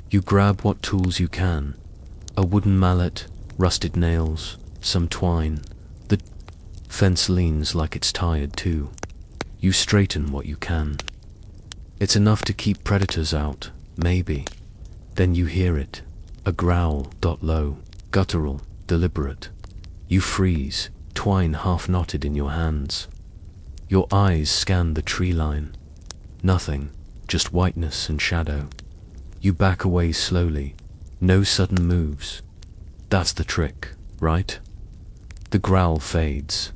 You grab what tools you can. A wooden mallet, rusted nails, some twine. The fence leans like it's tired too. You straighten what you can. It's enough to keep predators out, maybe. Then you hear it. A growl, low, guttural, deliberate. You freeze, twine half knotted in your hands. Your eyes scan the tree line. Nothing, just whiteness and shadow. You back away slowly, no sudden moves. That's the trick, right? The growl fades.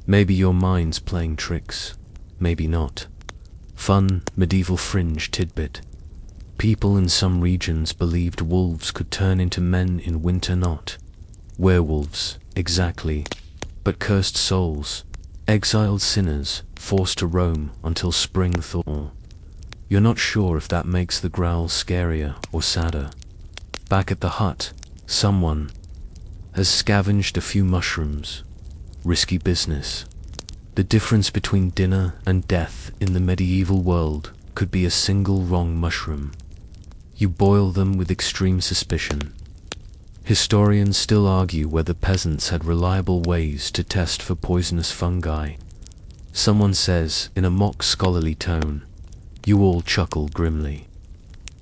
Maybe your mind's playing tricks, maybe not. Fun, medieval fringe tidbit. People in some regions believed wolves could turn into men in winter, not werewolves, exactly, but cursed souls, exiled sinners, forced to roam until spring thaw. You're not sure if that makes the growl scarier or sadder. Back at the hut, someone has scavenged a few mushrooms. Risky business. The difference between dinner and death in the medieval world could be a single wrong mushroom. You boil them with extreme suspicion. Historians still argue whether peasants had reliable ways to test for poisonous fungi. Someone says, in a mock scholarly tone, you all chuckle grimly.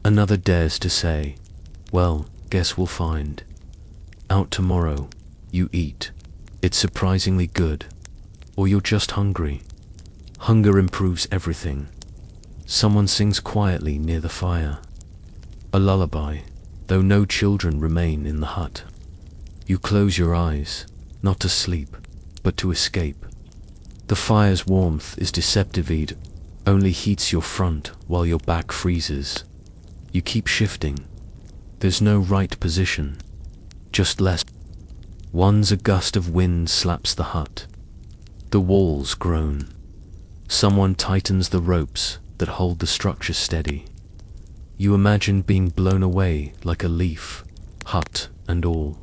Another dares to say, well, guess we'll find. Out tomorrow, you eat. It's surprisingly good. Or you're just hungry. Hunger improves everything. Someone sings quietly near the fire. A lullaby, though no children remain in the hut. You close your eyes, not to sleep, but to escape. The fire's warmth is deceptive. It only heats your front while your back freezes. You keep shifting. There's no right position, just less. Once a gust of wind slaps the hut. The walls groan. Someone tightens the ropes that hold the structure steady. You imagine being blown away like a leaf, hut and all,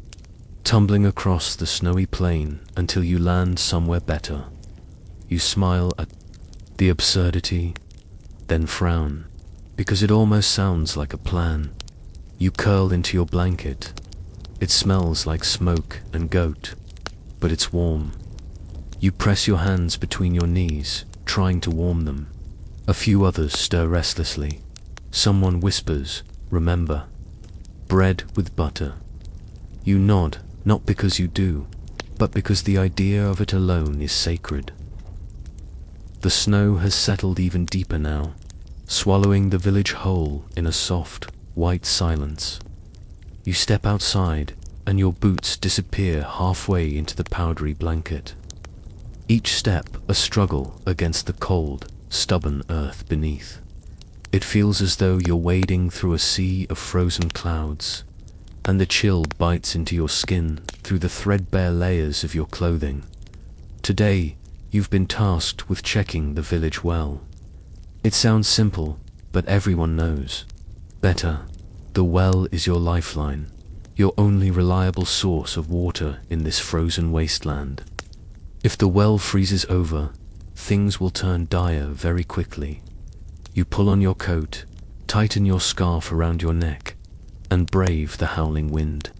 tumbling across the snowy plain until you land somewhere better. You smile at the absurdity, then frown, because it almost sounds like a plan. You curl into your blanket. It smells like smoke and goat, but it's warm. You press your hands between your knees, trying to warm them. A few others stir restlessly. Someone whispers, remember, bread with butter. You nod, not because you do, but because the idea of it alone is sacred. The snow has settled even deeper now, swallowing the village whole in a soft, white silence. You step outside, and your boots disappear halfway into the powdery blanket. Each step a struggle against the cold, stubborn earth beneath. It feels as though you're wading through a sea of frozen clouds, and the chill bites into your skin through the threadbare layers of your clothing. Today, you've been tasked with checking the village well. It sounds simple, but everyone knows. Better, the well is your lifeline, your only reliable source of water in this frozen wasteland. If the well freezes over, things will turn dire very quickly. You pull on your coat, tighten your scarf around your neck, and brave the howling wind.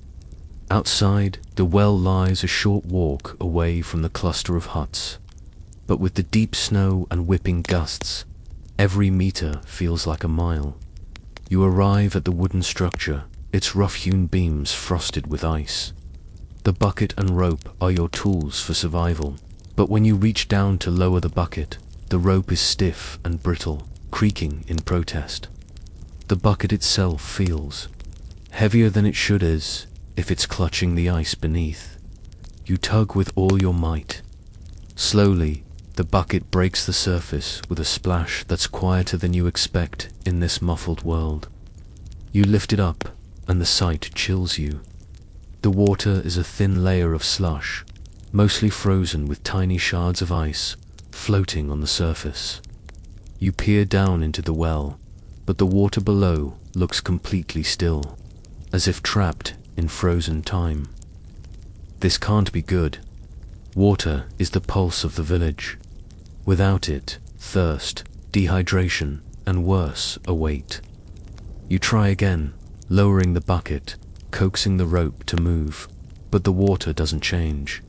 Outside, the well lies a short walk away from the cluster of huts. But with the deep snow and whipping gusts, every meter feels like a mile. You arrive at the wooden structure, its rough-hewn beams frosted with ice. The bucket and rope are your tools for survival, but when you reach down to lower the bucket, the rope is stiff and brittle, creaking in protest. The bucket itself feels heavier than it should is if it's clutching the ice beneath. You tug with all your might. Slowly, the bucket breaks the surface with a splash that's quieter than you expect in this muffled world. You lift it up, and the sight chills you. The water is a thin layer of slush, mostly frozen with tiny shards of ice floating on the surface. You peer down into the well, but the water below looks completely still, as if trapped in frozen time. This can't be good. Water is the pulse of the village. Without it, thirst, dehydration, and worse await. You try again, lowering the bucket, coaxing the rope to move, but the water doesn't change.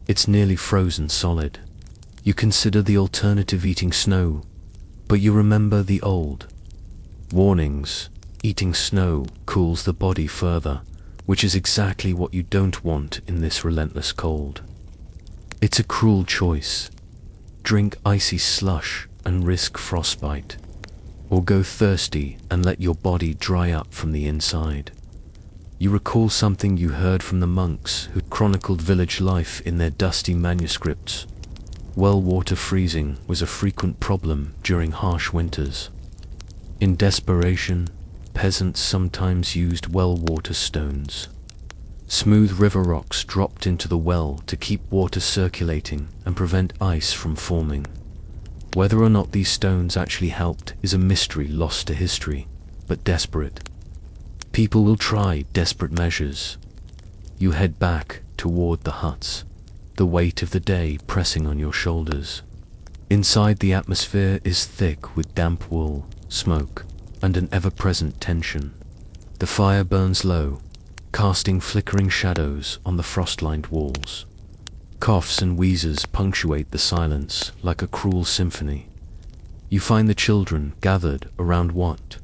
It's nearly frozen solid. You consider the alternative, eating snow, but you remember the old warnings. Eating snow cools the body further, which is exactly what you don't want in this relentless cold. It's a cruel choice. Drink icy slush and risk frostbite, or go thirsty and let your body dry up from the inside. You recall something you heard from the monks who chronicled village life in their dusty manuscripts. Well water freezing was a frequent problem during harsh winters. In desperation, peasants sometimes used well water stones. Smooth river rocks dropped into the well to keep water circulating and prevent ice from forming. Whether or not these stones actually helped is a mystery lost to history, but desperate. People will try desperate measures. You head back toward the huts, the weight of the day pressing on your shoulders. Inside, the atmosphere is thick with damp wool, smoke, and an ever-present tension. The fire burns low, casting flickering shadows on the frost-lined walls. Coughs and wheezes punctuate the silence like a cruel symphony. You find the children gathered around what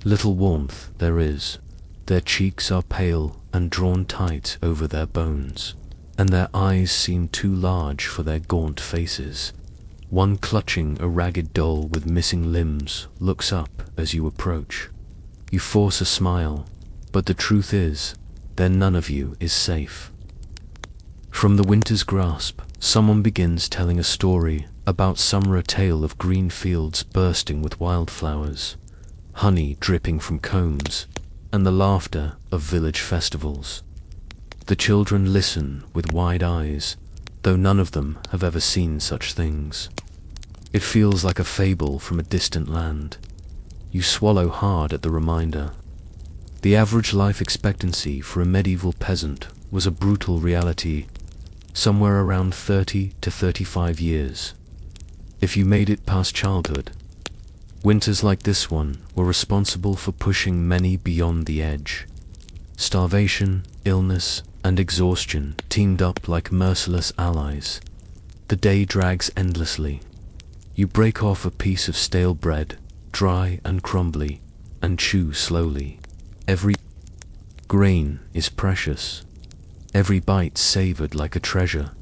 little warmth there is. Their cheeks are pale and drawn tight over their bones, and their eyes seem too large for their gaunt faces. One clutching a ragged doll with missing limbs looks up as you approach. You force a smile, but the truth is, then none of you is safe. From the winter's grasp, someone begins telling a story about summer, a tale of green fields bursting with wildflowers, honey dripping from combs, and the laughter of village festivals. The children listen with wide eyes, though none of them have ever seen such things. It feels like a fable from a distant land. You swallow hard at the reminder. The average life expectancy for a medieval peasant was a brutal reality, somewhere around 30 to 35 years. If you made it past childhood, winters like this one were responsible for pushing many beyond the edge. Starvation, illness, and exhaustion teamed up like merciless allies. The day drags endlessly. You break off a piece of stale bread, dry and crumbly, and chew slowly. Every grain is precious, every bite savored like a treasure.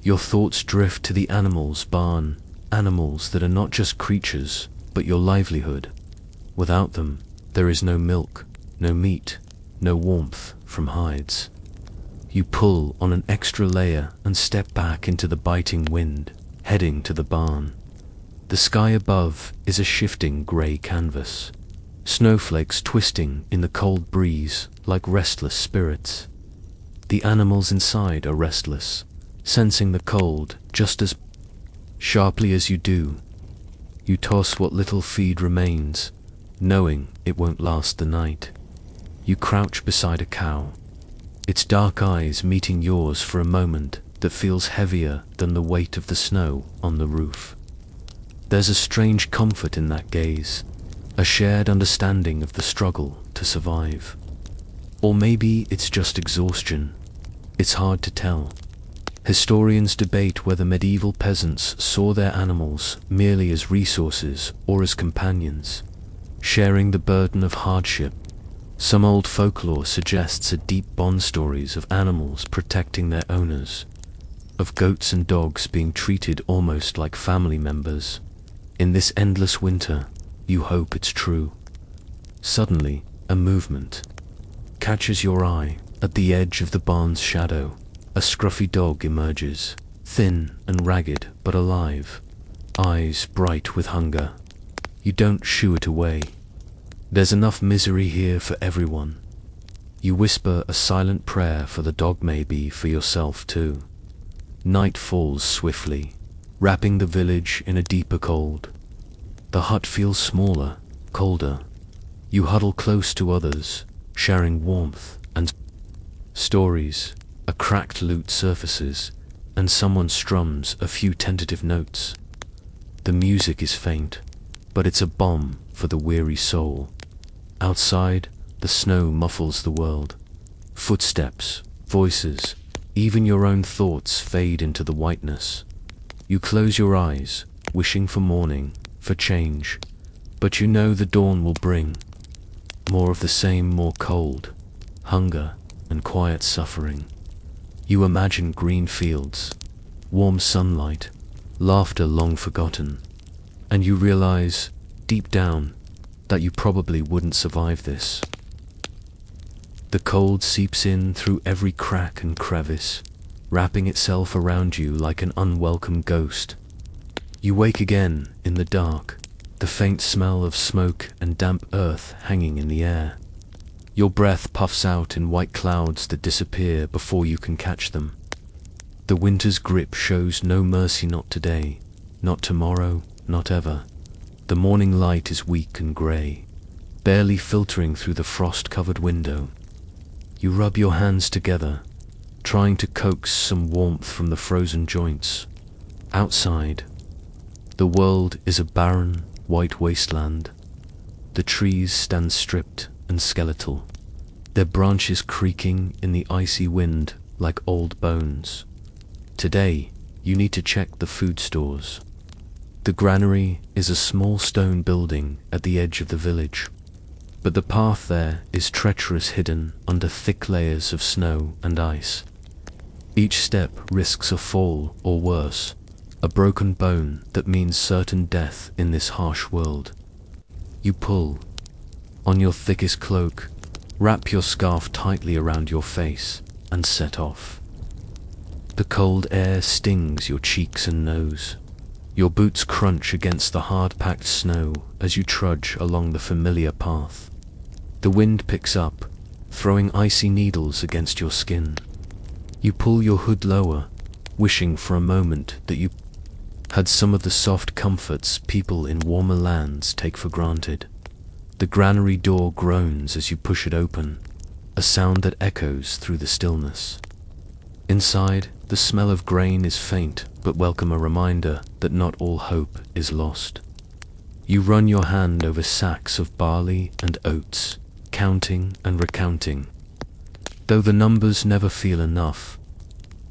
Your thoughts drift to the animals' barn, animals that are not just creatures, but your livelihood. Without them, there is no milk, no meat, no warmth from hides. You pull on an extra layer and step back into the biting wind, heading to the barn. The sky above is a shifting grey canvas, snowflakes twisting in the cold breeze like restless spirits. The animals inside are restless, sensing the cold just as sharply as you do. You toss what little feed remains, knowing it won't last the night. You crouch beside a cow, its dark eyes meeting yours for a moment that feels heavier than the weight of the snow on the roof. There's a strange comfort in that gaze, a shared understanding of the struggle to survive. Or maybe it's just exhaustion. It's hard to tell. Historians debate whether medieval peasants saw their animals merely as resources or as companions, sharing the burden of hardship. Some old folklore suggests a deep bond, stories of animals protecting their owners, of goats and dogs being treated almost like family members. In this endless winter, you hope it's true. Suddenly, a movement catches your eye. At the edge of the barn's shadow, a scruffy dog emerges, thin and ragged but alive, eyes bright with hunger. You don't shoo it away. There's enough misery here for everyone. You whisper a silent prayer for the dog, maybe for yourself too. Night falls swiftly, wrapping the village in a deeper cold. The hut feels smaller, colder. You huddle close to others, sharing warmth and stories. A cracked lute surfaces, and someone strums a few tentative notes. The music is faint, but it's a balm for the weary soul. Outside, the snow muffles the world. Footsteps, voices, even your own thoughts fade into the whiteness. You close your eyes, wishing for morning, for change, but you know the dawn will bring more of the same, more cold, hunger, and quiet suffering. You imagine green fields, warm sunlight, laughter long forgotten, and you realize, deep down, that you probably wouldn't survive this. The cold seeps in through every crack and crevice, wrapping itself around you like an unwelcome ghost. You wake again in the dark, the faint smell of smoke and damp earth hanging in the air. Your breath puffs out in white clouds that disappear before you can catch them. The winter's grip shows no mercy, not today, not tomorrow, not ever. The morning light is weak and grey, barely filtering through the frost-covered window. You rub your hands together, trying to coax some warmth from the frozen joints. Outside, the world is a barren, white wasteland. The trees stand stripped and skeletal. their branches creaking in the icy wind like old bones. Today, you need to check the food stores. The granary is a small stone building at the edge of the village, but the path there is treacherous, hidden under thick layers of snow and ice. Each step risks a fall or worse, a broken bone that means certain death in this harsh world. You pull on your thickest cloak, wrap your scarf tightly around your face, and set off. The cold air stings your cheeks and nose. Your boots crunch against the hard-packed snow as you trudge along the familiar path. The wind picks up, throwing icy needles against your skin. You pull your hood lower, wishing for a moment that you had some of the soft comforts people in warmer lands take for granted. The granary door groans as you push it open, a sound that echoes through the stillness. Inside, the smell of grain is faint but welcome, a reminder that not all hope is lost. You run your hand over sacks of barley and oats, counting and recounting. Though the numbers never feel enough.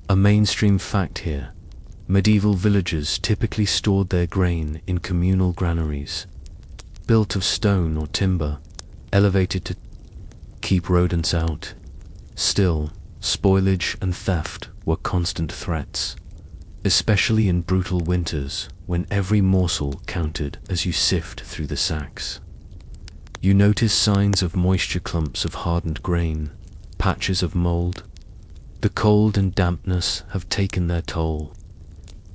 A mainstream fact here: medieval villagers typically stored their grain in communal granaries, built of stone or timber, elevated to keep rodents out. Still, spoilage and theft were constant threats, especially in brutal winters when every morsel counted as you sift through the sacks. You notice signs of moisture, clumps of hardened grain, patches of mold. The cold and dampness have taken their toll.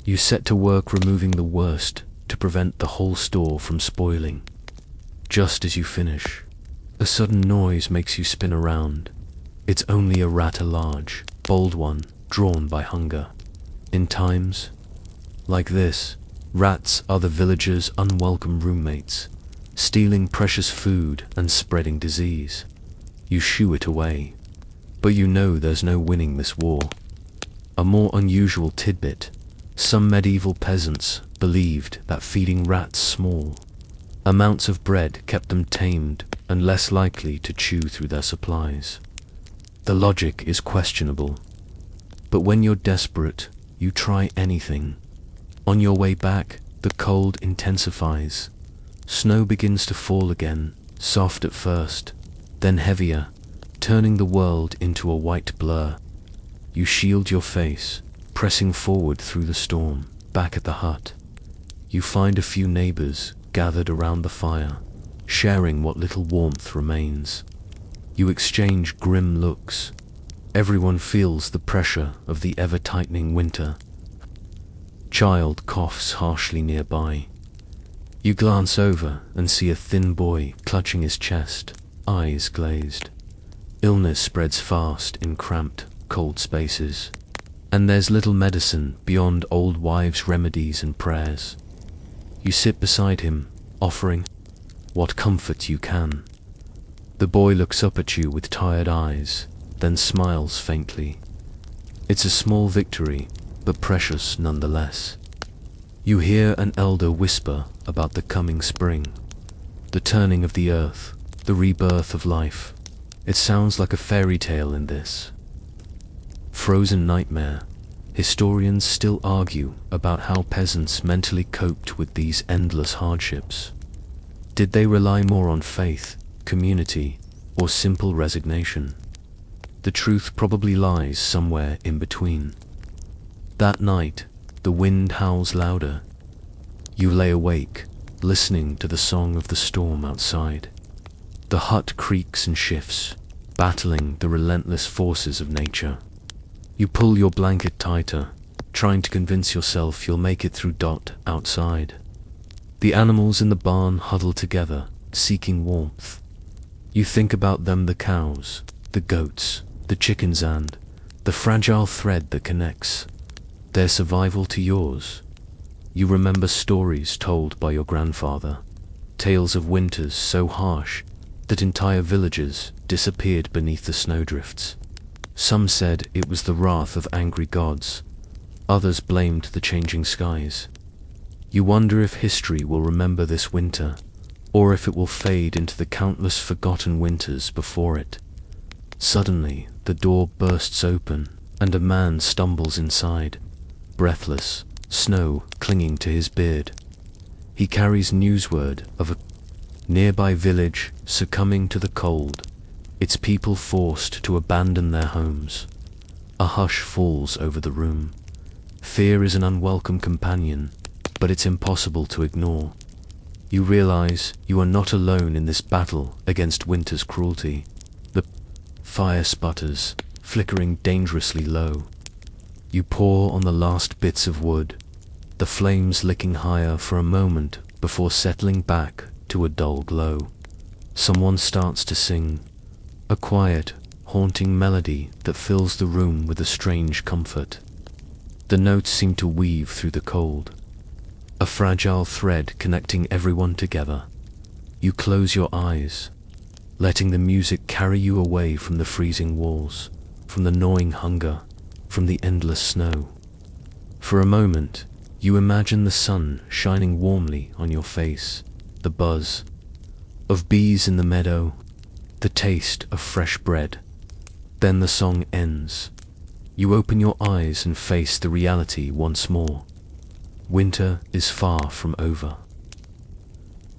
You set to work removing the worst to prevent the whole store from spoiling. Just as you finish, a sudden noise makes you spin around. It's only a rat, a large, bold one, drawn by hunger. In times like this, rats are the villagers' unwelcome roommates, stealing precious food and spreading disease. You shoo it away, but you know there's no winning this war. A more unusual tidbit: some medieval peasants believed that feeding rats small amounts of bread kept them tamed and less likely to chew through their supplies. The logic is questionable, but when you're desperate, you try anything. On your way back, the cold intensifies. Snow begins to fall again, soft at first, then heavier, turning the world into a white blur. You shield your face, pressing forward through the storm. Back at the hut, you find a few neighbors gathered around the fire, sharing what little warmth remains. You exchange grim looks. Everyone feels the pressure of the ever-tightening winter. Child coughs harshly nearby. You glance over and see a thin boy clutching his chest, eyes glazed. Illness spreads fast in cramped, cold spaces. And there's little medicine beyond old wives' remedies and prayers. You sit beside him, offering what comfort you can. The boy looks up at you with tired eyes, then smiles faintly. It's a small victory, but precious nonetheless. You hear an elder whisper about the coming spring, the turning of the earth, the rebirth of life. It sounds like a fairy tale in this frozen nightmare. Historians still argue about how peasants mentally coped with these endless hardships. Did they rely more on faith, community, or simple resignation? The truth probably lies somewhere in between. That night, the wind howls louder. You lay awake, listening to the song of the storm outside. The hut creaks and shifts, battling the relentless forces of nature. You pull your blanket tighter, trying to convince yourself you'll make it through. Outside, the animals in the barn huddle together, seeking warmth. You think about them: the cows, the goats, the chickens, and the fragile thread that connects their survival to yours. You remember stories told by your grandfather, tales of winters so harsh that entire villages disappeared beneath the snowdrifts. Some said it was the wrath of angry gods. Others blamed the changing skies. You wonder if history will remember this winter, or if it will fade into the countless forgotten winters before it. Suddenly, the door bursts open, and a man stumbles inside, breathless, snow clinging to his beard. He carries newsword of a nearby village succumbing to the cold, its people forced to abandon their homes. A hush falls over the room. Fear is an unwelcome companion, but it's impossible to ignore. You realize you are not alone in this battle against winter's cruelty. The fire sputters, flickering dangerously low. You pour on the last bits of wood, the flames licking higher for a moment before settling back to a dull glow. Someone starts to sing, a quiet, haunting melody that fills the room with a strange comfort. The notes seem to weave through the cold, a fragile thread connecting everyone together. You close your eyes, letting the music carry you away from the freezing walls, from the gnawing hunger, from the endless snow. For a moment, you imagine the sun shining warmly on your face, the buzz of bees in the meadow, the taste of fresh bread. Then the song ends. You open your eyes and face the reality once more. Winter is far from over.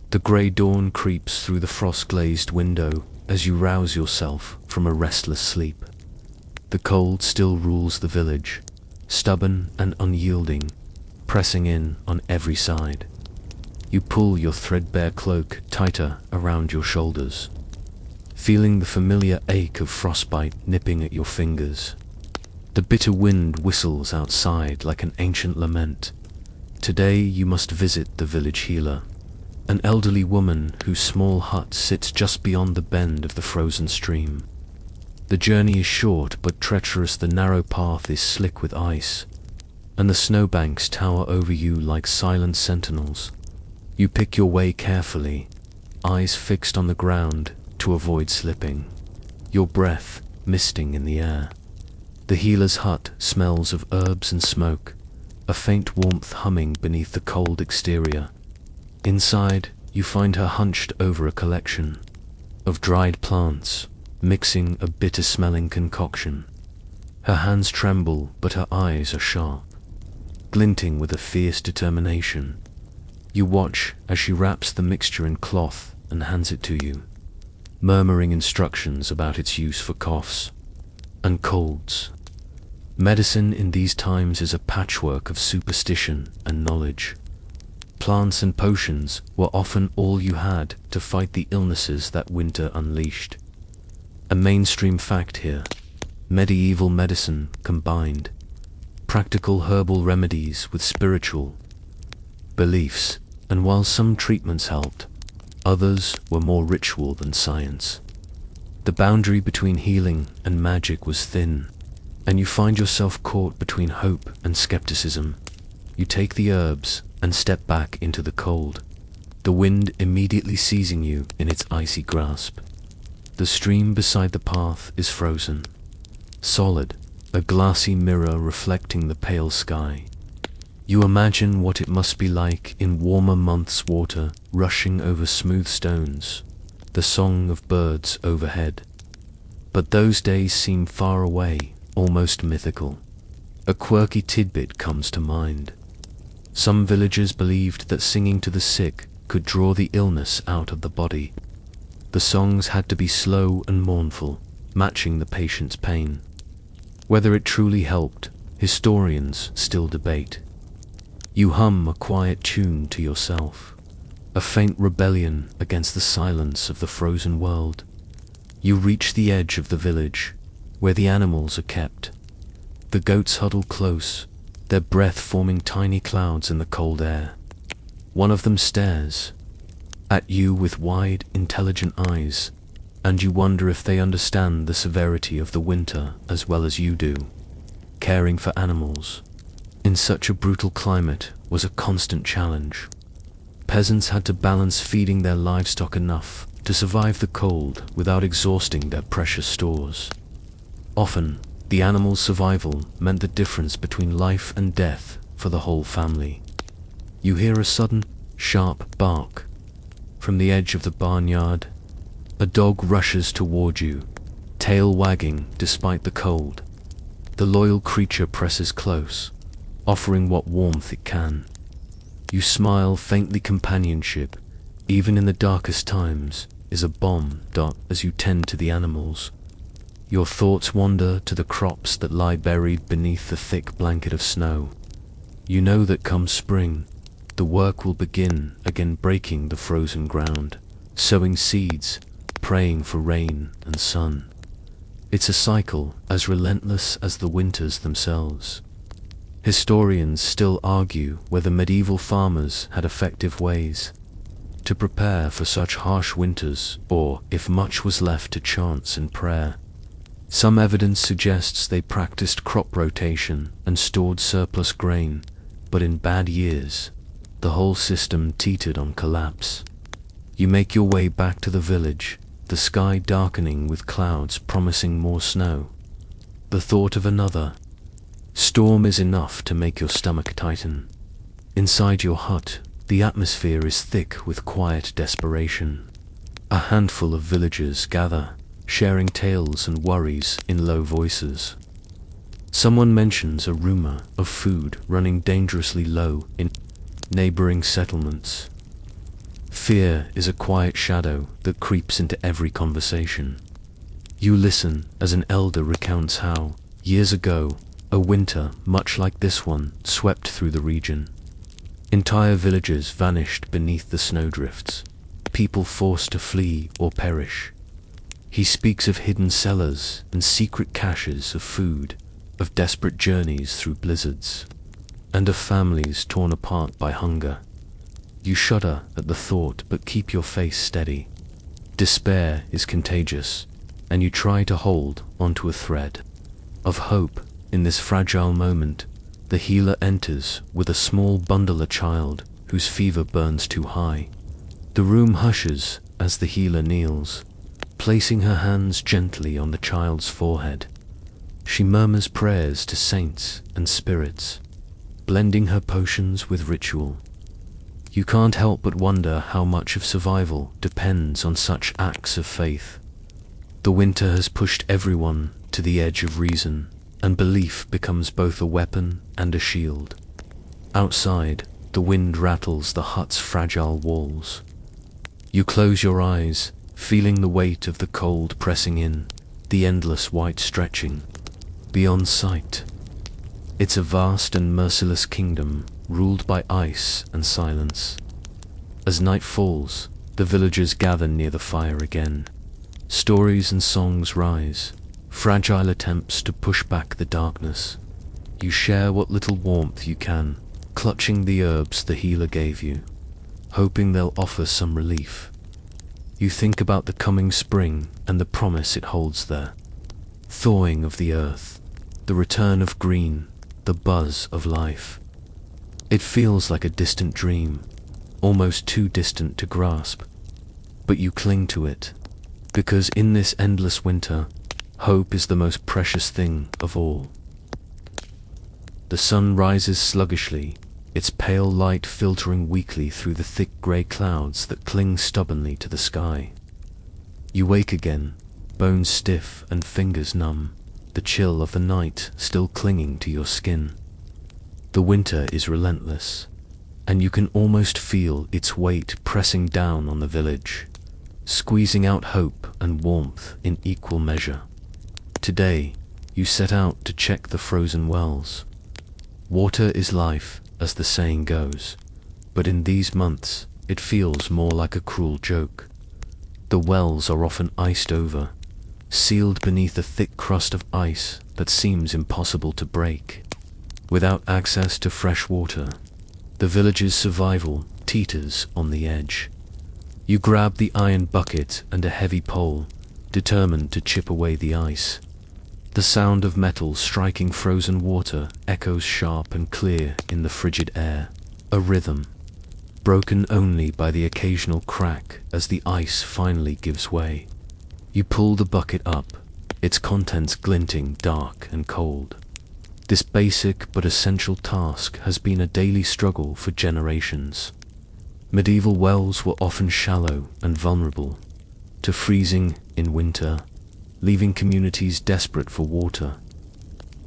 The grey dawn creeps through the frost-glazed window as you rouse yourself from a restless sleep. The cold still rules the village, stubborn and unyielding, pressing in on every side. You pull your threadbare cloak tighter around your shoulders, feeling the familiar ache of frostbite nipping at your fingers. The bitter wind whistles outside like an ancient lament. Today you must visit the village healer, an elderly woman whose small hut sits just beyond the bend of the frozen stream. The journey is short but treacherous. The narrow path is slick with ice, and the snowbanks tower over you like silent sentinels. You pick your way carefully, eyes fixed on the ground to avoid slipping, your breath misting in the air. The healer's hut smells of herbs and smoke, a faint warmth humming beneath the cold exterior. Inside, you find her hunched over a collection of dried plants, mixing a bitter-smelling concoction. Her hands tremble, but her eyes are sharp, glinting with a fierce determination. You watch as she wraps the mixture in cloth and hands it to you, murmuring instructions about its use for coughs and colds. Medicine in these times is a patchwork of superstition and knowledge. Plants and potions were often all you had to fight the illnesses that winter unleashed. A mainstream fact here: medieval medicine combined practical herbal remedies with spiritual beliefs, and while some treatments helped, others were more ritual than science. The boundary between healing and magic was thin, and you find yourself caught between hope and skepticism. You take the herbs and step back into the cold, the wind immediately seizing you in its icy grasp. The stream beside the path is frozen, solid, a glassy mirror reflecting the pale sky. You imagine what it must be like in warmer months, water rushing over smooth stones, the song of birds overhead. But those days seem far away, almost mythical. A quirky tidbit comes to mind. Some villagers believed that singing to the sick could draw the illness out of the body. The songs had to be slow and mournful, matching the patient's pain. Whether it truly helped, historians still debate. You hum a quiet tune to yourself, a faint rebellion against the silence of the frozen world. You reach the edge of the village, where the animals are kept. The goats huddle close, their breath forming tiny clouds in the cold air. One of them stares at you with wide, intelligent eyes, and you wonder if they understand the severity of the winter as well as you do. Caring for animals in such a brutal climate was a constant challenge. Peasants had to balance feeding their livestock enough to survive the cold without exhausting their precious stores. Often, the animals' survival meant the difference between life and death for the whole family. You hear a sudden, sharp bark from the edge of the barnyard. A dog rushes toward you, tail wagging despite the cold. The loyal creature presses close, offering what warmth it can. You smile faintly. Companionship, even in the darkest times, is a bomb dot as you tend to the animals. Your thoughts wander to the crops that lie buried beneath the thick blanket of snow. You know that come spring, the work will begin again, breaking the frozen ground, sowing seeds, praying for rain and sun. It's a cycle as relentless as the winters themselves. Historians still argue whether medieval farmers had effective ways to prepare for such harsh winters, or if much was left to chance and prayer. Some evidence suggests they practiced crop rotation and stored surplus grain, but in bad years, the whole system teetered on collapse. You make your way back to the village, the sky darkening with clouds promising more snow. The thought of another storm is enough to make your stomach tighten. Inside your hut, the atmosphere is thick with quiet desperation. A handful of villagers gather, sharing tales and worries in low voices. Someone mentions a rumor of food running dangerously low in neighboring settlements. Fear is a quiet shadow that creeps into every conversation. You listen as an elder recounts how, years ago, a winter much like this one swept through the region. Entire villages vanished beneath the snowdrifts, people forced to flee or perish. He speaks of hidden cellars and secret caches of food, of desperate journeys through blizzards, and of families torn apart by hunger. You shudder at the thought but keep your face steady. Despair is contagious, and you try to hold onto a thread of hope. In this fragile moment, the healer enters with a small bundle, a child whose fever burns too high. The room hushes as the healer kneels, placing her hands gently on the child's forehead. She murmurs prayers to saints and spirits, blending her potions with ritual. You can't help but wonder how much of survival depends on such acts of faith. The winter has pushed everyone to the edge of reason, and belief becomes both a weapon and a shield. Outside, the wind rattles the hut's fragile walls. You close your eyes, feeling the weight of the cold pressing in, the endless white stretching beyond sight. It's a vast and merciless kingdom, ruled by ice and silence. As night falls, the villagers gather near the fire again. Stories and songs rise, fragile attempts to push back the darkness. You share what little warmth you can, clutching the herbs the healer gave you, hoping they'll offer some relief. You think about the coming spring and the promise it holds there. Thawing of the earth, the return of green, the buzz of life. It feels like a distant dream, almost too distant to grasp. But you cling to it, because in this endless winter, hope is the most precious thing of all. The sun rises sluggishly, its pale light filtering weakly through the thick grey clouds that cling stubbornly to the sky. You wake again, bones stiff and fingers numb, the chill of the night still clinging to your skin. The winter is relentless, and you can almost feel its weight pressing down on the village, squeezing out hope and warmth in equal measure. Today, you set out to check the frozen wells. Water is life, as the saying goes, but in these months, it feels more like a cruel joke. The wells are often iced over, sealed beneath a thick crust of ice that seems impossible to break. Without access to fresh water, the village's survival teeters on the edge. You grab the iron bucket and a heavy pole, determined to chip away the ice. The sound of metal striking frozen water echoes sharp and clear in the frigid air, a rhythm, broken only by the occasional crack as the ice finally gives way. You pull the bucket up, its contents glinting dark and cold. This basic but essential task has been a daily struggle for generations. Medieval wells were often shallow and vulnerable to freezing in winter, leaving communities desperate for water.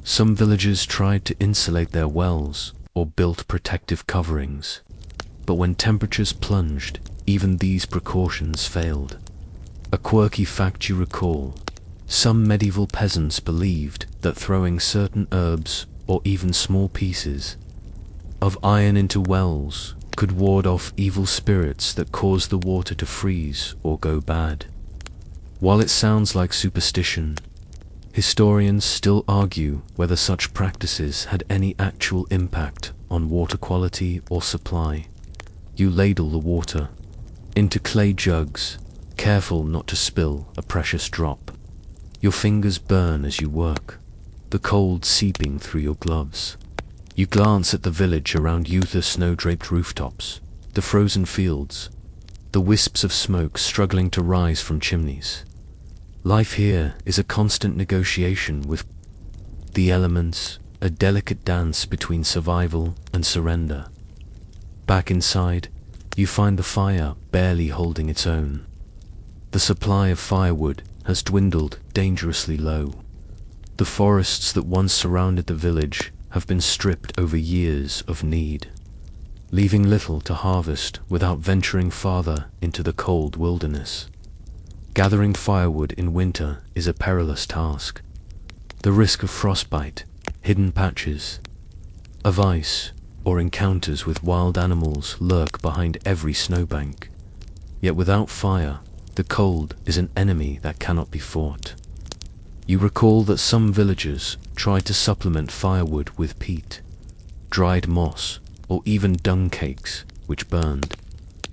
Some villagers tried to insulate their wells or built protective coverings, but when temperatures plunged, even these precautions failed. A quirky fact you recall: some medieval peasants believed that throwing certain herbs or even small pieces of iron into wells could ward off evil spirits that caused the water to freeze or go bad. While it sounds like superstition, historians still argue whether such practices had any actual impact on water quality or supply. You ladle the water into clay jugs, careful not to spill a precious drop. Your fingers burn as you work, the cold seeping through your gloves. You glance at the village around you, the snow-draped rooftops, the frozen fields, the wisps of smoke struggling to rise from chimneys. Life here is a constant negotiation with the elements, a delicate dance between survival and surrender. Back inside, you find the fire barely holding its own. The supply of firewood has dwindled dangerously low. The forests that once surrounded the village have been stripped over years of need, leaving little to harvest without venturing farther into the cold wilderness. Gathering firewood in winter is a perilous task. The risk of frostbite, hidden patches of ice, or encounters with wild animals lurk behind every snowbank. Yet without fire, the cold is an enemy that cannot be fought. You recall that some villagers tried to supplement firewood with peat, dried moss, or even dung cakes, which burned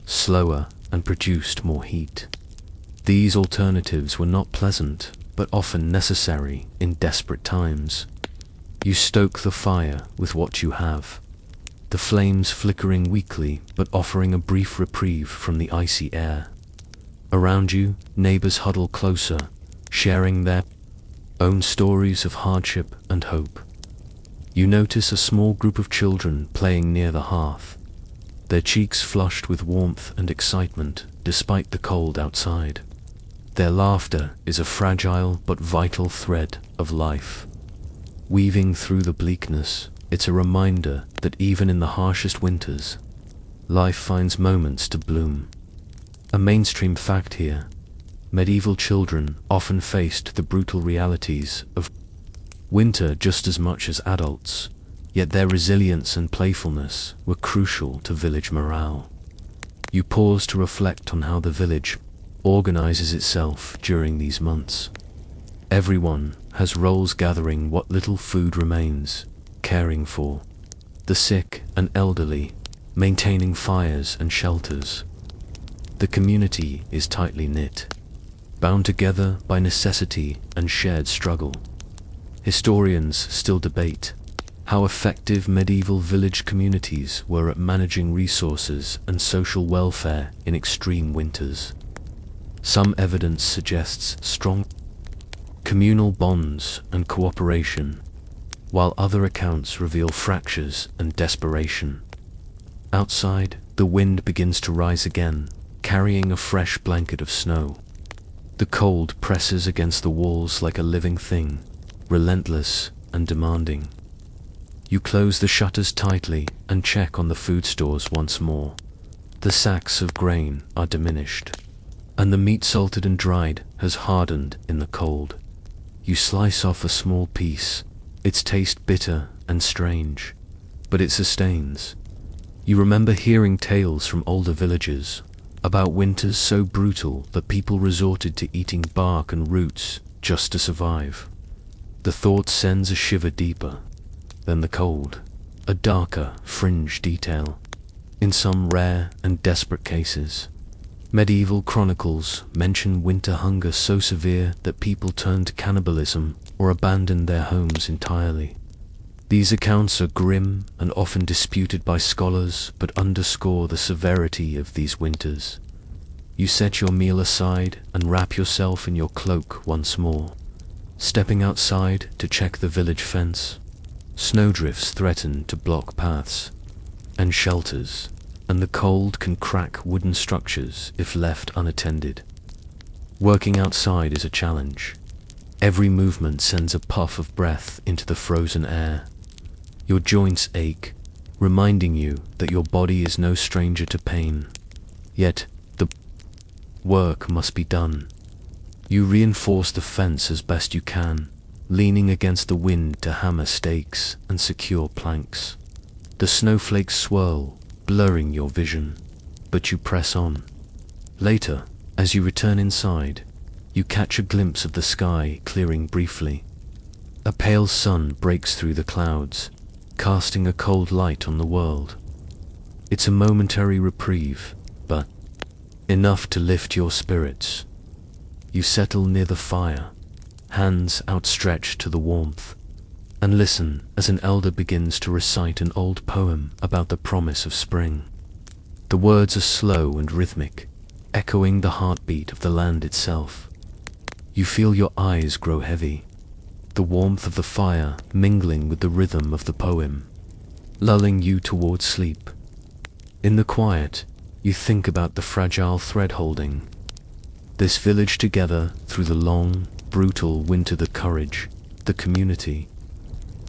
slower and produced more heat. These alternatives were not pleasant, but often necessary in desperate times. You stoke the fire with what you have, the flames flickering weakly but offering a brief reprieve from the icy air. Around you, neighbors huddle closer, sharing their own stories of hardship and hope. You notice a small group of children playing near the hearth, their cheeks flushed with warmth and excitement despite the cold outside. Their laughter is a fragile but vital thread of life. Weaving through the bleakness, it's a reminder that even in the harshest winters, life finds moments to bloom. A mainstream fact here: medieval children often faced the brutal realities of winter just as much as adults, yet their resilience and playfulness were crucial to village morale. You pause to reflect on how the village organizes itself during these months. Everyone has roles: gathering what little food remains, caring for the sick and elderly, maintaining fires and shelters. The community is tightly knit, bound together by necessity and shared struggle. Historians still debate how effective medieval village communities were at managing resources and social welfare in extreme winters. Some evidence suggests strong communal bonds and cooperation, while other accounts reveal fractures and desperation. Outside, the wind begins to rise again, carrying a fresh blanket of snow. The cold presses against the walls like a living thing, relentless and demanding. You close the shutters tightly and check on the food stores once more. The sacks of grain are diminished, and the meat, salted and dried, has hardened in the cold. You slice off a small piece, its taste bitter and strange, but it sustains. You remember hearing tales from older villagers about winters so brutal that people resorted to eating bark and roots just to survive. The thought sends a shiver deeper than the cold, a darker fringe detail. In some rare and desperate cases, medieval chronicles mention winter hunger so severe that people turned to cannibalism or abandoned their homes entirely. These accounts are grim and often disputed by scholars, but underscore the severity of these winters. You set your meal aside and wrap yourself in your cloak once more, stepping outside to check the village fence. Snowdrifts threaten to block paths and shelters, and the cold can crack wooden structures if left unattended. Working outside is a challenge. Every movement sends a puff of breath into the frozen air. Your joints ache, reminding you that your body is no stranger to pain. Yet, the work must be done. You reinforce the fence as best you can, leaning against the wind to hammer stakes and secure planks. The snowflakes swirl, blurring your vision, but you press on. Later, as you return inside, you catch a glimpse of the sky clearing briefly. A pale sun breaks through the clouds, casting a cold light on the world. It's a momentary reprieve, but enough to lift your spirits. You settle near the fire, hands outstretched to the warmth, and listen as an elder begins to recite an old poem about the promise of spring. The words are slow and rhythmic, echoing the heartbeat of the land itself. You feel your eyes grow heavy, the warmth of the fire mingling with the rhythm of the poem, lulling you towards sleep. In the quiet, you think about the fragile thread holding this village together through the long, brutal winter, the courage, the community,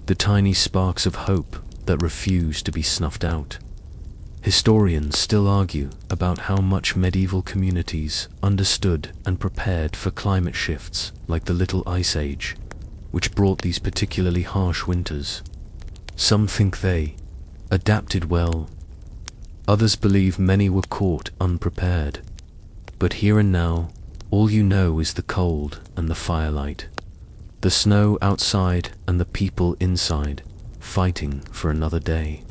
the tiny sparks of hope that refuse to be snuffed out. Historians still argue about how much medieval communities understood and prepared for climate shifts like the Little Ice Age, which brought these particularly harsh winters. Some think they adapted well. Others believe many were caught unprepared. But here and now, all you know is the cold and the firelight, the snow outside and the people inside, fighting for another day.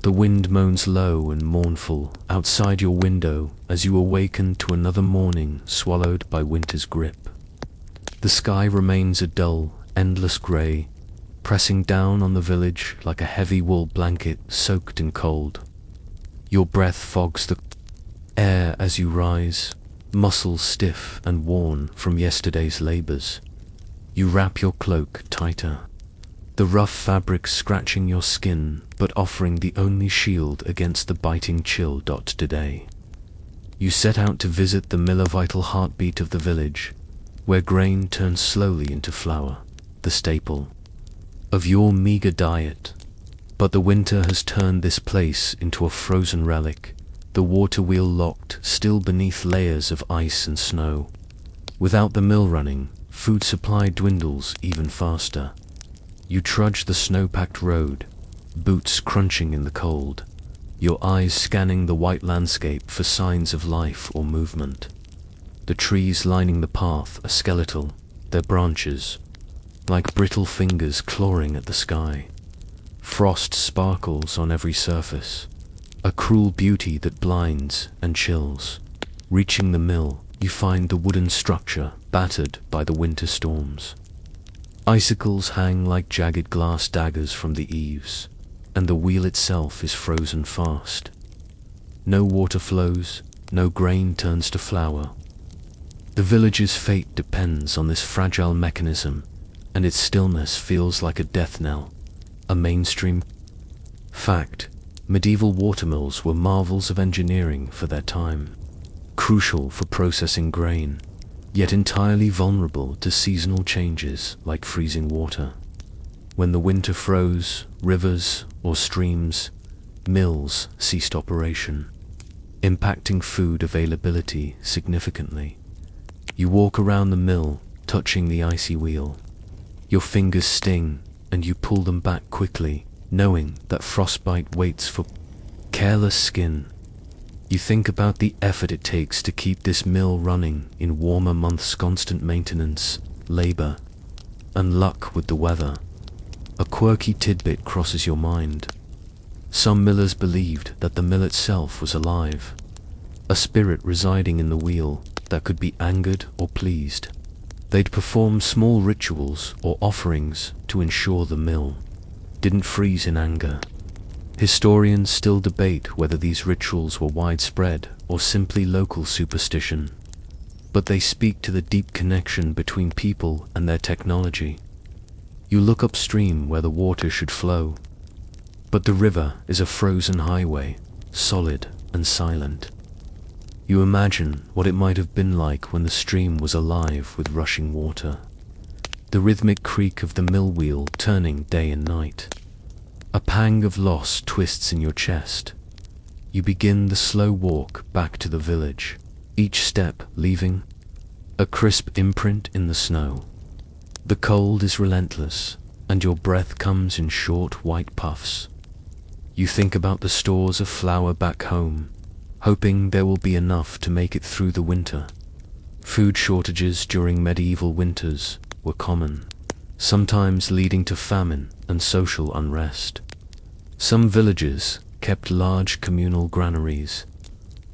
The wind moans low and mournful outside your window as you awaken to another morning swallowed by winter's grip. The sky remains a dull, endless grey, pressing down on the village like a heavy wool blanket soaked in cold. Your breath fogs the air as you rise, muscles stiff and worn from yesterday's labours. You wrap your cloak tighter, the rough fabric scratching your skin but offering the only shield against the biting chill. Today, you set out to visit the vital heartbeat of the village, where grain turns slowly into flour, the staple of your meager diet. But the winter has turned this place into a frozen relic, the water wheel locked still beneath layers of ice and snow. Without the mill running, food supply dwindles even faster. You trudge the snow-packed road, boots crunching in the cold, your eyes scanning the white landscape for signs of life or movement. The trees lining the path are skeletal, their branches like brittle fingers clawing at the sky. Frost sparkles on every surface, a cruel beauty that blinds and chills. Reaching the mill, you find the wooden structure battered by the winter storms. Icicles hang like jagged glass daggers from the eaves, and the wheel itself is frozen fast. No water flows, no grain turns to flour. The village's fate depends on this fragile mechanism, and its stillness feels like a death knell, a mainstream fact. Medieval watermills were marvels of engineering for their time, crucial for processing grain, yet entirely vulnerable to seasonal changes like freezing water. When the winter froze rivers or streams, mills ceased operation, impacting food availability significantly. You walk around the mill, touching the icy wheel. Your fingers sting, and you pull them back quickly, knowing that frostbite waits for careless skin. You think about the effort it takes to keep this mill running in warmer months, constant maintenance, labor, and luck with the weather. A quirky tidbit crosses your mind. Some millers believed that the mill itself was alive, a spirit residing in the wheel that could be angered or pleased. They'd perform small rituals or offerings to ensure the mill didn't freeze in anger. Historians still debate whether these rituals were widespread or simply local superstition, but they speak to the deep connection between people and their technology. You look upstream where the water should flow, but the river is a frozen highway, solid and silent. You imagine what it might have been like when the stream was alive with rushing water. The rhythmic creak of the mill wheel turning day and night. A pang of loss twists in your chest. You begin the slow walk back to the village, each step leaving a crisp imprint in the snow. The cold is relentless, and your breath comes in short white puffs. You think about the stores of flour back home, hoping there will be enough to make it through the winter. Food shortages during medieval winters were common, sometimes leading to famine and social unrest. Some villages kept large communal granaries,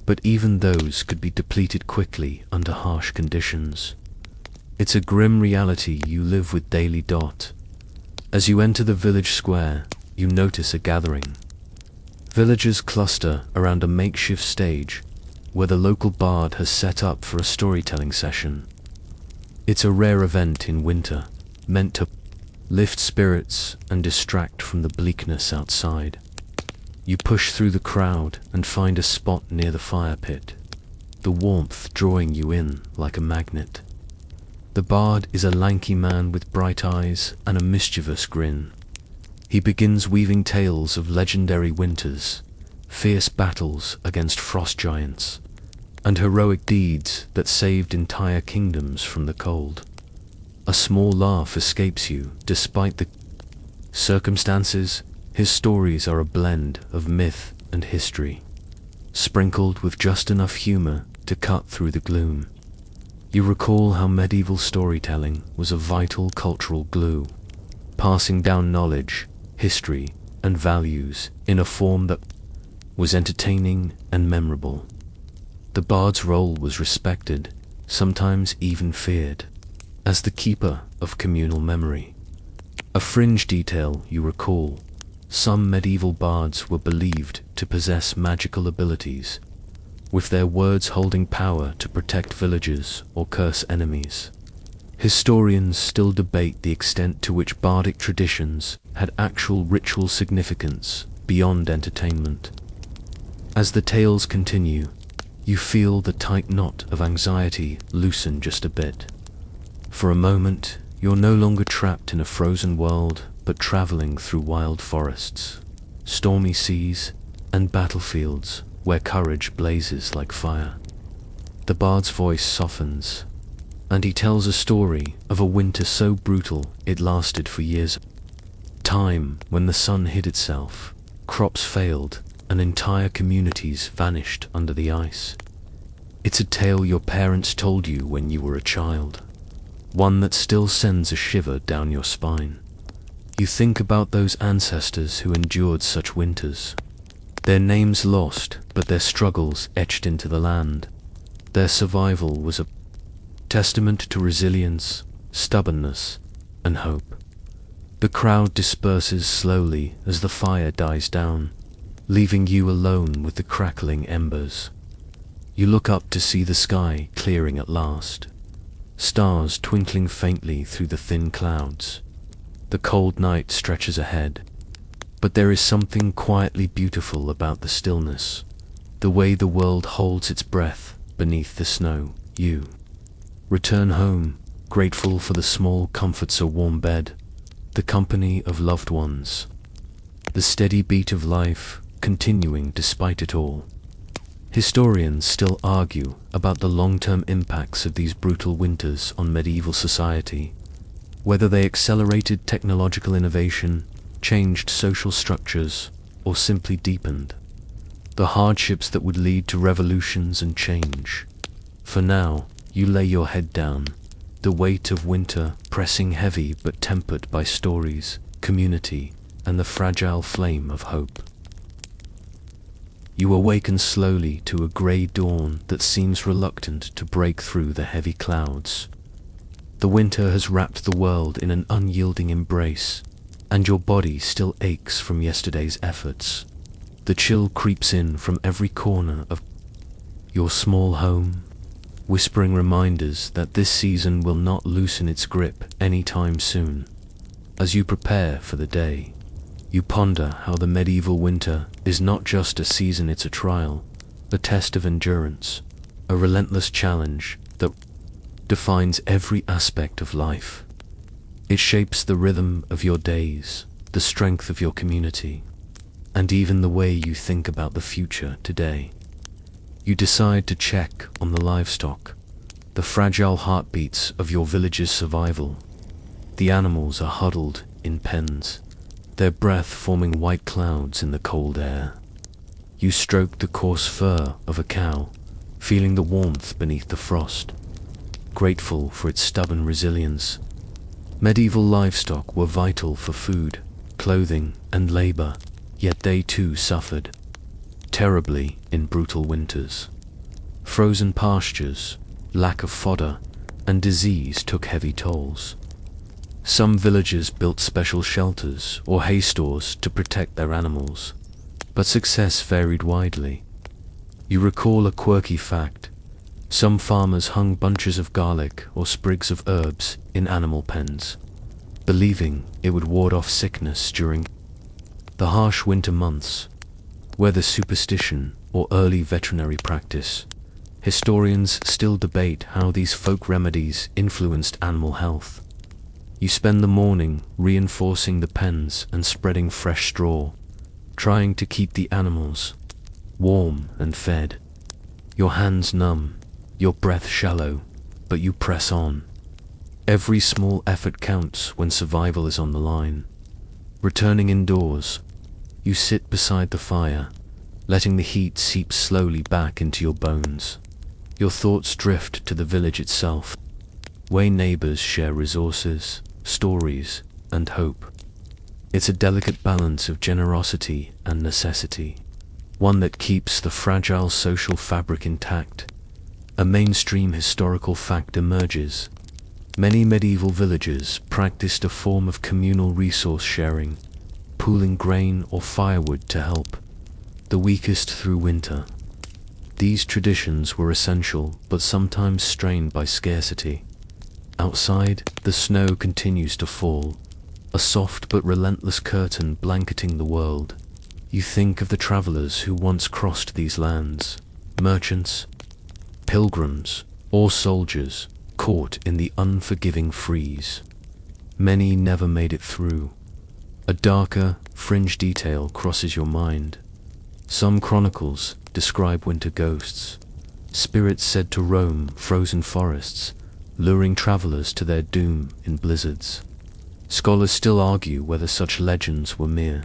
but even those could be depleted quickly under harsh conditions. It's a grim reality you live with daily. As you enter the village square, you notice a gathering. Villagers cluster around a makeshift stage where the local bard has set up for a storytelling session. It's a rare event in winter, meant to lift spirits and distract from the bleakness outside. You push through the crowd and find a spot near the fire pit, the warmth drawing you in like a magnet. The bard is a lanky man with bright eyes and a mischievous grin. He begins weaving tales of legendary winters, fierce battles against frost giants, and heroic deeds that saved entire kingdoms from the cold. A small laugh escapes you despite the circumstances. His stories are a blend of myth and history, sprinkled with just enough humor to cut through the gloom. You recall how medieval storytelling was a vital cultural glue, passing down knowledge, history, and values in a form that was entertaining and memorable. The bard's role was respected, sometimes even feared, as the keeper of communal memory. A fringe detail you recall: some medieval bards were believed to possess magical abilities, with their words holding power to protect villagers or curse enemies. Historians still debate the extent to which bardic traditions had actual ritual significance beyond entertainment. As the tales continue, you feel the tight knot of anxiety loosen just a bit. For a moment, you're no longer trapped in a frozen world, but traveling through wild forests, stormy seas, and battlefields where courage blazes like fire. The bard's voice softens, and he tells a story of a winter so brutal it lasted for years. Time when the sun hid itself, crops failed, and entire communities vanished under the ice. It's a tale your parents told you when you were a child, one that still sends a shiver down your spine. You think about those ancestors who endured such winters. Their names lost, but their struggles etched into the land. Their survival was a testament to resilience, stubbornness, and hope. The crowd disperses slowly as the fire dies down, leaving you alone with the crackling embers. You look up to see the sky clearing at last, stars twinkling faintly through the thin clouds. The cold night stretches ahead, but there is something quietly beautiful about the stillness, the way the world holds its breath beneath the snow. You return home, grateful for the small comforts: a warm bed, the company of loved ones, the steady beat of life continuing despite it all. Historians still argue about the long-term impacts of these brutal winters on medieval society, whether they accelerated technological innovation, changed social structures, or simply deepened the hardships that would lead to revolutions and change. For now, you lay your head down, the weight of winter pressing heavy but tempered by stories, community, and the fragile flame of hope. You awaken slowly to a grey dawn that seems reluctant to break through the heavy clouds. The winter has wrapped the world in an unyielding embrace, and your body still aches from yesterday's efforts. The chill creeps in from every corner of your small home, whispering reminders that this season will not loosen its grip anytime soon. As you prepare for the day, you ponder how the medieval winter is not just a season, it's a trial, a test of endurance, a relentless challenge that defines every aspect of life. It shapes the rhythm of your days, the strength of your community, and even the way you think about the future today. You decide to check on the livestock, the fragile heartbeats of your village's survival. The animals are huddled in pens, their breath forming white clouds in the cold air. You stroke the coarse fur of a cow, feeling the warmth beneath the frost, grateful for its stubborn resilience. Medieval livestock were vital for food, clothing, and labor, yet they too suffered terribly in brutal winters. Frozen pastures, lack of fodder, and disease took heavy tolls. Some villagers built special shelters or hay stores to protect their animals, but success varied widely. You recall a quirky fact. Some farmers hung bunches of garlic or sprigs of herbs in animal pens, believing it would ward off sickness during the harsh winter months. Whether superstition or early veterinary practice, historians still debate how these folk remedies influenced animal health. You spend the morning reinforcing the pens and spreading fresh straw, trying to keep the animals warm and fed. Your hands numb, your breath shallow, but you press on. Every small effort counts when survival is on the line. Returning indoors, you sit beside the fire, letting the heat seep slowly back into your bones. Your thoughts drift to the village itself, where neighbors share resources, stories, and hope. It's a delicate balance of generosity and necessity, one that keeps the fragile social fabric intact. A mainstream historical fact emerges. Many medieval villages practiced a form of communal resource sharing, pooling grain or firewood to help the weakest through winter. These traditions were essential, but sometimes strained by scarcity. Outside, the snow continues to fall, a soft but relentless curtain blanketing the world. You think of the travelers who once crossed these lands, merchants, pilgrims, or soldiers caught in the unforgiving freeze. Many never made it through. A darker, fringe detail crosses your mind. Some chronicles describe winter ghosts, spirits said to roam frozen forests, luring travelers to their doom in blizzards. Scholars still argue whether such legends were mere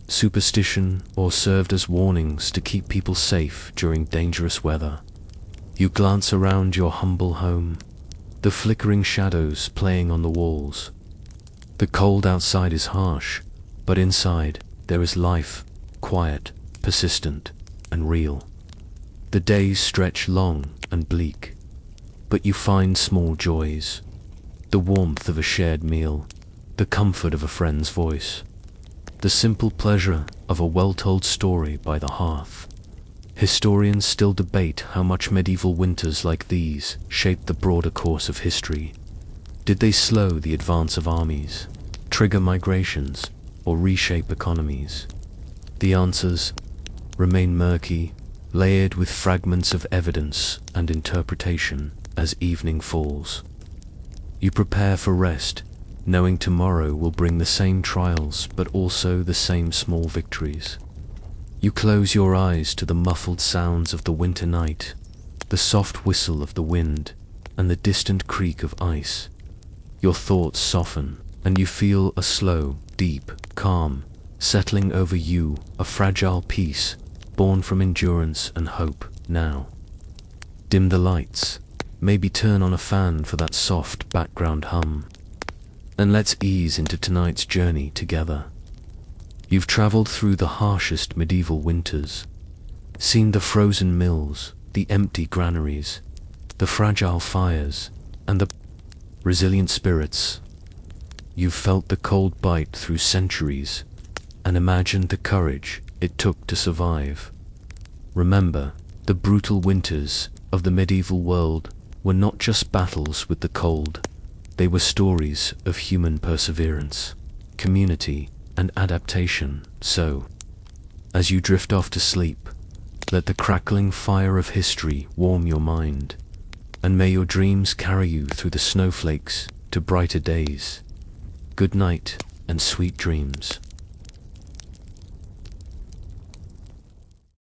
superstition or served as warnings to keep people safe during dangerous weather. You glance around your humble home, the flickering shadows playing on the walls. The cold outside is harsh, but inside there is life, quiet, persistent, and real. The days stretch long and bleak, but you find small joys. The warmth of a shared meal, the comfort of a friend's voice, the simple pleasure of a well-told story by the hearth. Historians still debate how much medieval winters like these shaped the broader course of history. Did they slow the advance of armies, trigger migrations, or reshape economies? The answers remain murky, layered with fragments of evidence and interpretation as evening falls. You prepare for rest, knowing tomorrow will bring the same trials but also the same small victories. You close your eyes to the muffled sounds of the winter night, the soft whistle of the wind, and the distant creak of ice. Your thoughts soften, and you feel a slow, deep calm settling over you, a fragile peace born from endurance and hope. Now, dim the lights, maybe turn on a fan for that soft background hum, and let's ease into tonight's journey together. You've traveled through the harshest medieval winters, seen the frozen mills, the empty granaries, the fragile fires, and the resilient spirits. You've felt the cold bite through centuries and imagined the courage it took to survive. Remember, the brutal winters of the medieval world were not just battles with the cold. They were stories of human perseverance, community, and adaptation. So, as you drift off to sleep, Let the crackling fire of history warm your mind, and may your dreams carry you through the snowflakes to brighter days. Good night and sweet dreams.